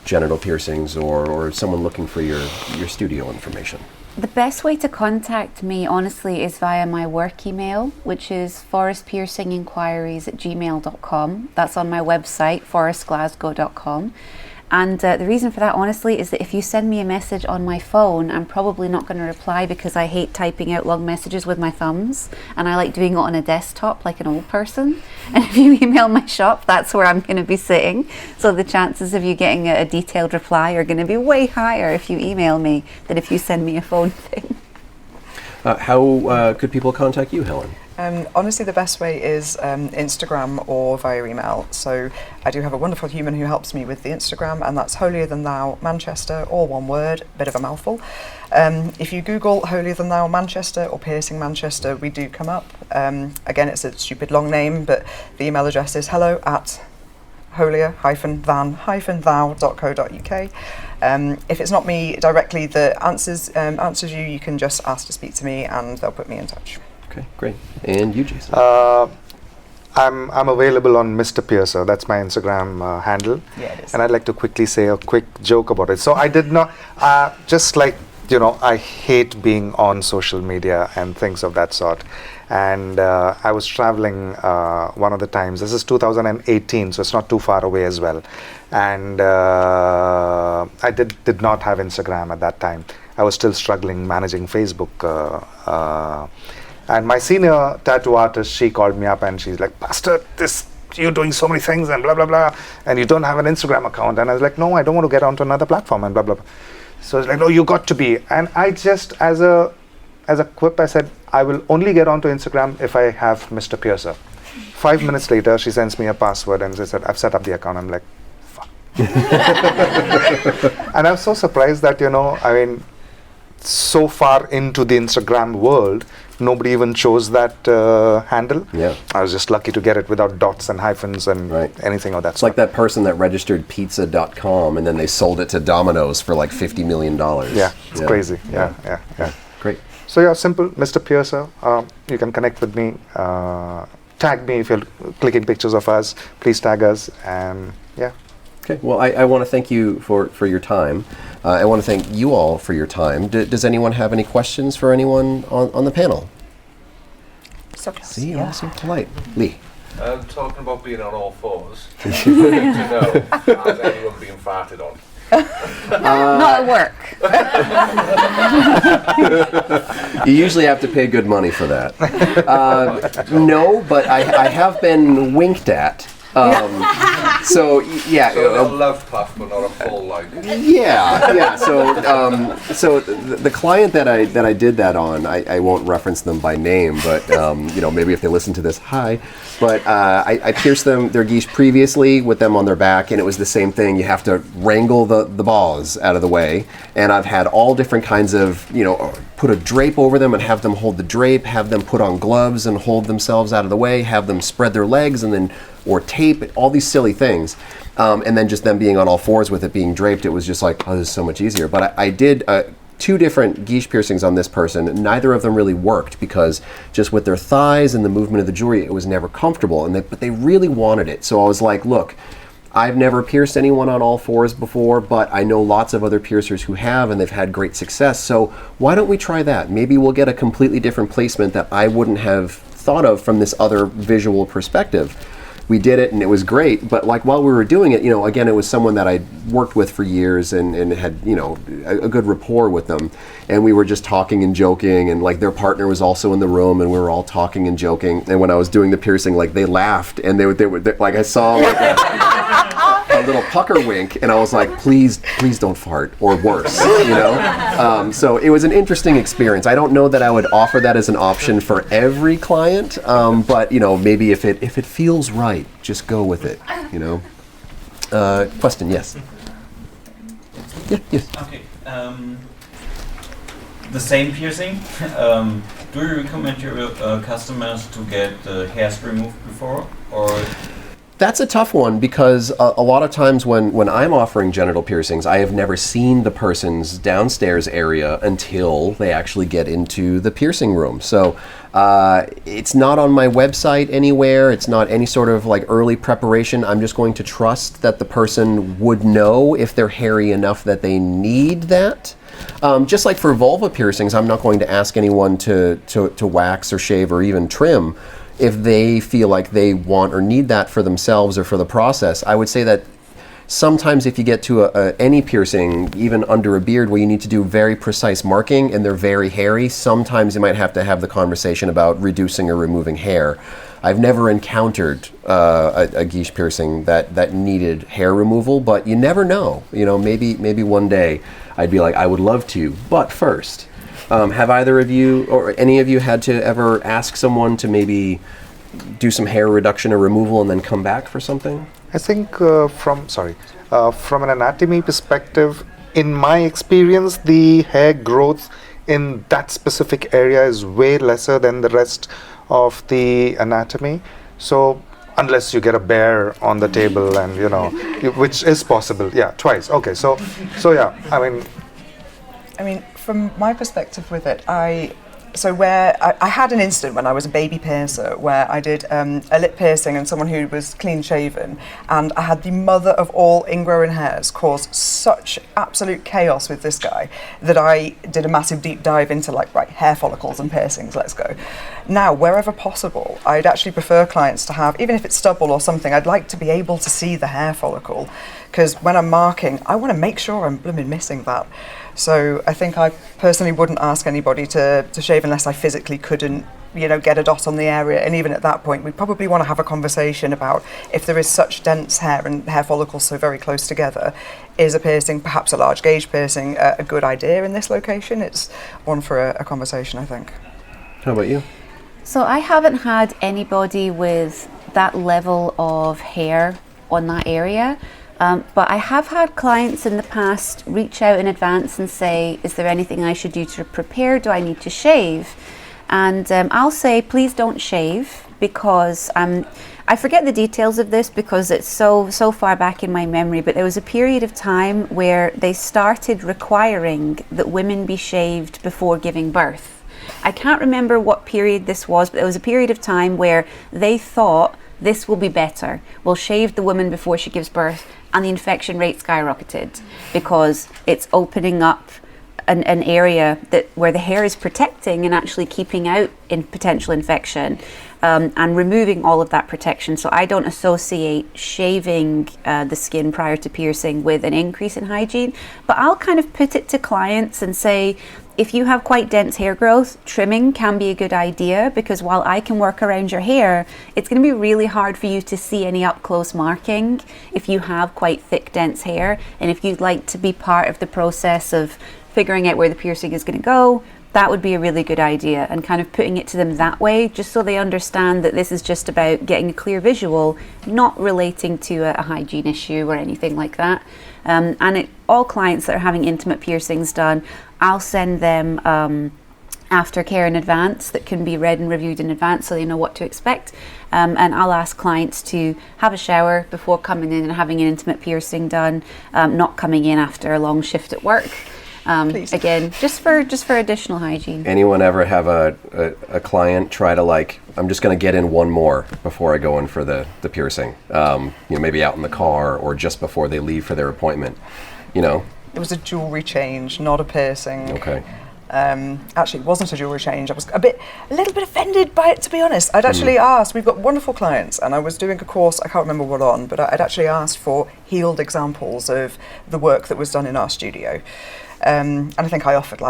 Speaker 2: genital piercings, or someone looking for your studio information.
Speaker 3: The best way to contact me, honestly, is via my work email, which is forestpiercinginquiries@gmail.com. That's on my website, forestglasgow.com. And the reason for that, honestly, is that if you send me a message on my phone, I'm probably not going to reply because I hate typing out long messages with my thumbs, and I like doing it on a desktop like an old person. And if you email my shop, that's where I'm going to be sitting. So the chances of you getting a detailed reply are going to be way higher if you email me than if you send me a phone thing.
Speaker 2: How could people contact you, Helen?
Speaker 4: Honestly, the best way is Instagram or via email. So I do have a wonderful human who helps me with the Instagram, and that's Holier Than Thou Manchester, all one word, bit of a mouthful. If you Google Holier Than Thou Manchester or Piercing Manchester, we do come up. Again, it's a stupid long name, but the email address is hello@ holier-than-thou.co.uk. If it's not me directly that answers you, you can just ask to speak to me and they'll put me in touch.
Speaker 2: Okay, great. And you, Jason?
Speaker 5: I'm available on Mr. Piercer. That's my Instagram handle.
Speaker 4: Yeah, it is.
Speaker 5: And I'd like to quickly say a quick joke about it. So I did not, just like, I hate being on social media and things of that sort. And I was traveling one of the times. This is 2018, so it's not too far away as well. And I did not have Instagram at that time. I was still struggling managing Facebook. And my senior tattoo artist, she called me up and she's like, Pastor, you're doing so many things and blah, blah, blah, and you don't have an Instagram account. And I was like, no, I don't want to get onto another platform and blah, blah, blah. So it's like, no, you got to be. And I just, as a quip, I said, I will only get onto Instagram if I have Mr. Piercer. 5 minutes later, she sends me a password and she said, I've set up the account. I'm like, fuck. And I was so surprised that, so far into the Instagram world, nobody even chose that handle.
Speaker 2: Yeah.
Speaker 5: I was just lucky to get it without dots and hyphens and anything of that
Speaker 2: It's like that person that registered pizza.com and then they sold it to Domino's for like $50 million.
Speaker 5: Yeah, it's crazy. Yeah.
Speaker 2: Great.
Speaker 5: So yeah, simple, Mr. Piercer. You can connect with me. Tag me if you're clicking pictures of us. Please tag us. And yeah.
Speaker 2: Okay. Well, I want to thank you for your time. I want to thank you all for your time. Does anyone have any questions for anyone on the panel?
Speaker 4: So
Speaker 2: See, you're all so polite. Lee.
Speaker 6: Talking about being on all fours, I'd like to know, has anyone been farted on?
Speaker 3: Not at work.
Speaker 2: You usually have to pay good money for that. No, but I have been winked at. So yeah,
Speaker 6: So a love puff, but not a full like.
Speaker 2: yeah. So the client that I did that on, I won't reference them by name, but maybe if they listen to this, hi. But I pierced their geesh previously with them on their back, and it was the same thing. You have to wrangle the balls out of the way, and I've had all different kinds of put a drape over them and have them hold the drape, have them put on gloves and hold themselves out of the way, have them spread their legs and then or tape, all these silly things. And then just them being on all fours with it being draped, it was just like, oh, this is so much easier. But I did 2 different geesh piercings on this person. Neither of them really worked because just with their thighs and the movement of the jewelry, it was never comfortable. But they really wanted it. So I was like, look, I've never pierced anyone on all fours before, but I know lots of other piercers who have, and they've had great success. So why don't we try that? Maybe we'll get a completely different placement that I wouldn't have thought of from this other visual perspective. We did it and it was great, but like while we were doing it, again, it was someone that I'd worked with for years and had, a good rapport with them. And we were just talking and joking, and like their partner was also in the room and we were all talking and joking. And when I was doing the piercing, like they laughed and they like I saw like a little pucker wink, and I was like, please don't fart, or worse, So it was an interesting experience. I don't know that I would offer that as an option for every client, but maybe if it feels right, just go with it. Question, yes. Yeah, yes.
Speaker 7: Okay. The same piercing. Do you recommend your customers to get the hairs removed before, or?
Speaker 2: That's a tough one because a lot of times when I'm offering genital piercings, I have never seen the person's downstairs area until they actually get into the piercing room. So it's not on my website anywhere. It's not any sort of like early preparation. I'm just going to trust that the person would know if they're hairy enough that they need that. Just like for vulva piercings, I'm not going to ask anyone to wax or shave or even trim if they feel like they want or need that for themselves or for the process. I would say that sometimes if you get to any piercing, even under a beard, where you need to do very precise marking and they're very hairy, sometimes you might have to have the conversation about reducing or removing hair. I've never encountered a geesh piercing that needed hair removal, but you never know. Maybe one day I'd be like, I would love to, but first. Have either of you or any of you had to ever ask someone to maybe do some hair reduction or removal and then come back for something?
Speaker 5: I think from an anatomy perspective, in my experience, the hair growth in that specific area is way lesser than the rest of the anatomy. So unless you get a bear on the table and, which is possible. Yeah, twice. Okay, so yeah,
Speaker 4: I mean, from my perspective with it, I had an incident when I was a baby piercer where I did a lip piercing and someone who was clean shaven, and I had the mother of all ingrowing hairs cause such absolute chaos with this guy that I did a massive deep dive into hair follicles and piercings, let's go. Now, wherever possible, I'd actually prefer clients to have, even if it's stubble or something, I'd like to be able to see the hair follicle, because when I'm marking, I want to make sure I'm blooming missing that. So I think I personally wouldn't ask anybody to shave unless I physically couldn't, get a dot on the area. And even at that point, we'd probably want to have a conversation about if there is such dense hair and hair follicles so very close together, is a piercing, perhaps a large gauge piercing, a good idea in this location? It's one for a conversation, I think.
Speaker 2: How about you?
Speaker 3: So I haven't had anybody with that level of hair on that area. But I have had clients in the past reach out in advance and say, is there anything I should do to prepare? Do I need to shave? And I'll say, please don't shave, because I forget the details of this because it's so far back in my memory, but there was a period of time where they started requiring that women be shaved before giving birth. I can't remember what period this was, but there was a period of time where they thought this will be better. We'll shave the woman before she gives birth, and the infection rate skyrocketed because it's opening up an area where the hair is protecting and actually keeping out in potential infection, and removing all of that protection. So I don't associate shaving the skin prior to piercing with an increase in hygiene, but I'll kind of put it to clients and say, if you have quite dense hair growth, trimming can be a good idea, because while I can work around your hair, it's going to be really hard for you to see any up close marking if you have quite thick, dense hair. And if you'd like to be part of the process of figuring out where the piercing is going to go, that would be a really good idea, and kind of putting it to them that way, just so they understand that this is just about getting a clear visual, not relating to a hygiene issue or anything like that. And all clients that are having intimate piercings done, I'll send them aftercare in advance that can be read and reviewed in advance so they know what to expect. And I'll ask clients to have a shower before coming in and having an intimate piercing done, not coming in after a long shift at work. Again, just for additional hygiene.
Speaker 2: Anyone ever have a client try to I'm just going to get in one more before I go in for the piercing, maybe out in the car or just before they leave for their appointment,
Speaker 4: It was a jewellery change, not a piercing.
Speaker 2: Okay.
Speaker 4: Actually, it wasn't a jewellery change. I was a little bit offended by it, to be honest. I'd actually asked, we've got wonderful clients, and I was doing a course, I can't remember what on, but I'd actually asked for healed examples of the work that was done in our studio. And I think I offered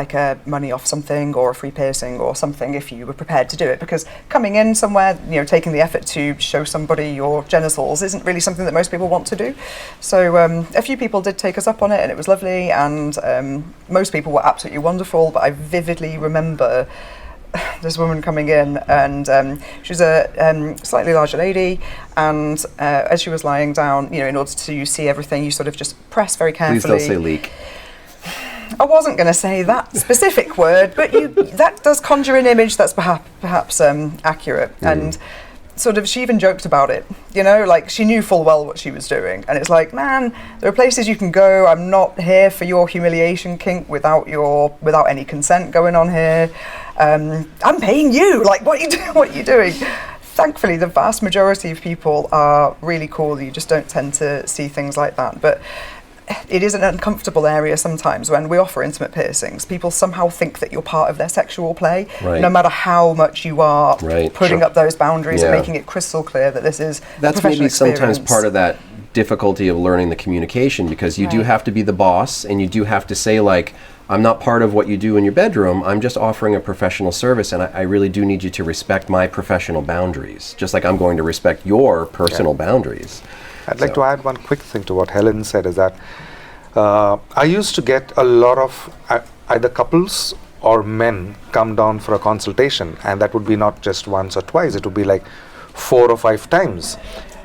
Speaker 4: money off something or a free piercing or something if you were prepared to do it, because coming in somewhere, taking the effort to show somebody your genitals isn't really something that most people want to do. So a few people did take us up on it, and it was lovely, and most people were absolutely wonderful, but I vividly remember this woman coming in, and she was a slightly larger lady, and as she was lying down, in order to see everything, you sort of just press very carefully.
Speaker 2: Please don't say leak.
Speaker 4: I wasn't going to say that specific word, but that does conjure an image that's perhaps accurate. And sort of, she even joked about it, she knew full well what she was doing. And it's like, man, there are places you can go. I'm not here for your humiliation kink without any consent going on here. I'm paying you. What are you doing? Thankfully, the vast majority of people are really cool. You just don't tend to see things like that. But it is an uncomfortable area sometimes when we offer intimate piercings. People somehow think that you're part of their sexual play, no matter how much you are putting up those boundaries and making it crystal clear that this is
Speaker 2: That's
Speaker 4: a professional
Speaker 2: maybe
Speaker 4: experience.
Speaker 2: Sometimes part of that difficulty of learning the communication, because you do have to be the boss, and you do have to say, I'm not part of what you do in your bedroom, I'm just offering a professional service, and I really do need you to respect my professional boundaries, just like I'm going to respect your personal boundaries.
Speaker 5: I'd like to add one quick thing to what Helen said, is that I used to get a lot of either couples or men come down for a consultation, and that would be not just once or twice, it would be 4 or 5 times,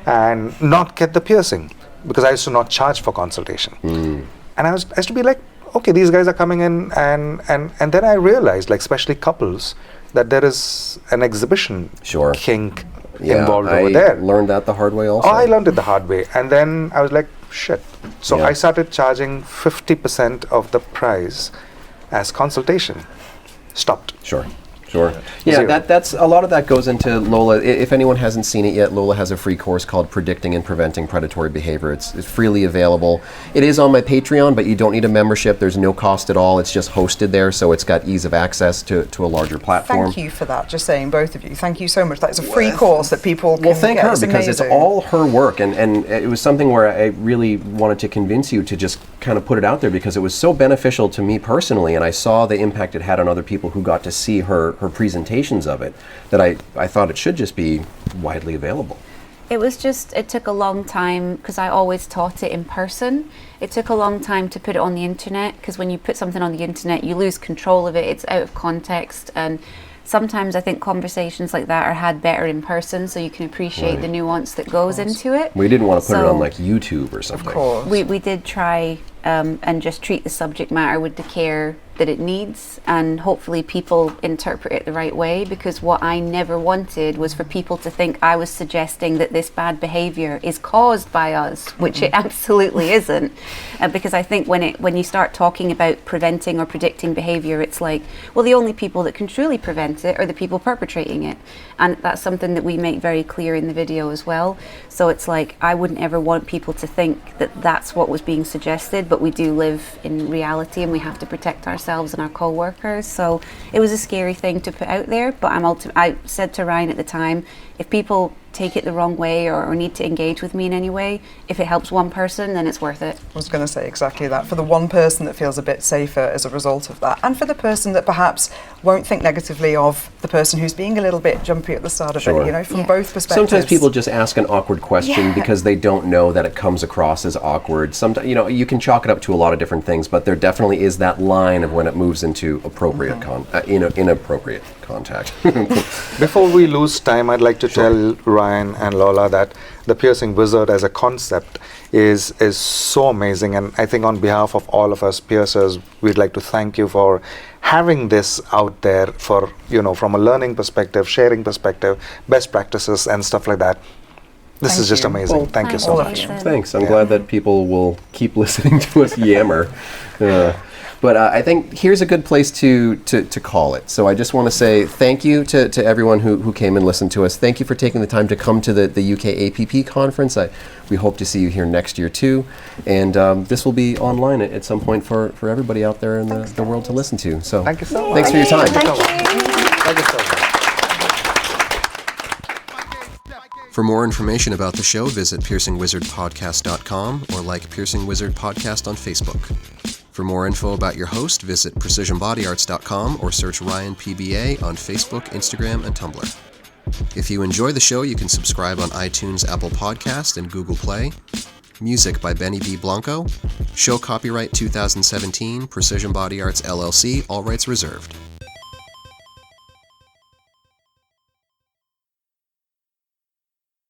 Speaker 5: and not get the piercing, because I used to not charge for consultation. And I used to be okay, these guys are coming in, and then I realized, especially couples, that there is an exhibition kink involved
Speaker 2: I
Speaker 5: over there.
Speaker 2: learned that the hard way also.
Speaker 5: Oh, I learned it the hard way. And then I was like, shit. So
Speaker 2: Yeah.
Speaker 5: I started charging 50% of the price as consultation. Stopped.
Speaker 2: Sure. Yeah,
Speaker 5: Zero.
Speaker 2: that's a lot of that goes into Lola. If anyone hasn't seen it yet, Lola has a free course called Predicting and Preventing Predatory Behavior. It's freely available. It is on my Patreon, but you don't need a membership. There's no cost at all. It's just hosted there, so it's got ease of access to a larger platform.
Speaker 4: Thank you for that, just saying, both of you. Thank you so much. That's a free course that people can
Speaker 2: Well, thank
Speaker 4: get.
Speaker 2: her,
Speaker 4: It's
Speaker 2: because it's
Speaker 4: amazing.
Speaker 2: all her work, and it was something where I really wanted to convince you to just kind of put it out there, because it was so beneficial to me personally, and I saw the impact it had on other people who got to see her presentations of it, that I thought it should just be widely available.
Speaker 3: It took a long time, because I always taught it in person. It took a long time to put it on the internet, because when you put something on the internet, you lose control of it. It's out of context, and sometimes I think conversations like that are had better in person, so you can appreciate the nuance that goes into it.
Speaker 2: We didn't want to put it
Speaker 3: So
Speaker 2: on like YouTube or something.
Speaker 4: Of course.
Speaker 3: we did try and just treat the subject matter with the care that it needs, and hopefully people interpret it the right way, because what I never wanted was for people to think I was suggesting that this bad behavior is caused by us, which it absolutely isn't. Because I think when you start talking about preventing or predicting behavior, it's like, well, the only people that can truly prevent it are the people perpetrating it, and that's something that we make very clear in the video as well. So it's like, I wouldn't ever want people to think that that's what was being suggested, but we do live in reality and we have to protect ourselves and our co-workers. So it was a scary thing to put out there, but I said to Ryan at the time, if people take it the wrong way or need to engage with me in any way, if it helps one person, then it's worth it.
Speaker 4: I was going to say exactly that. For the one person that feels a bit safer as a result of that, and for the person that perhaps won't think negatively of the person who's being a little bit jumpy at the start of
Speaker 2: Sure.
Speaker 4: it, you know, from
Speaker 3: Yeah.
Speaker 4: both perspectives.
Speaker 2: Sometimes people just ask an awkward question
Speaker 4: Yeah.
Speaker 2: because they don't know that it comes across as awkward. Sometimes, you can chalk it up to a lot of different things, but there definitely is that line of when it moves into appropriate inappropriate contact.
Speaker 5: Before we lose time, I'd like to tell Ryan and Lola that the piercing wizard as a concept is so amazing, and I think on behalf of all of us piercers, we'd like to thank you for having this out there for, from a learning perspective, sharing perspective, best practices and stuff like that. This
Speaker 4: Thank
Speaker 5: is just
Speaker 4: you.
Speaker 5: amazing.
Speaker 2: Well,
Speaker 5: Thank you so
Speaker 4: all of
Speaker 5: much.
Speaker 4: you.
Speaker 2: Thanks. I'm
Speaker 5: Yeah.
Speaker 2: glad that people will keep listening to us yammer. But I think here's a good place to call it. So I just want to say thank you to everyone who came and listened to us. Thank you for taking the time to come to the UKAPP conference. We hope to see you here next year too. And this will be online at some point for everybody out there in the world to listen to. So
Speaker 5: Thank you so much.
Speaker 2: thanks for your time.
Speaker 5: Thank you so much. Thank you so much.
Speaker 2: For more information about the show, visit piercingwizardpodcast.com or like Piercing Wizard Podcast on Facebook. For more info about your host, visit precisionbodyarts.com or search Ryan PBA on Facebook, Instagram, and Tumblr. If you enjoy the show, you can subscribe on iTunes, Apple Podcast, and Google Play. Music by Benny B. Blanco. Show copyright 2017, Precision Body Arts LLC, all rights reserved.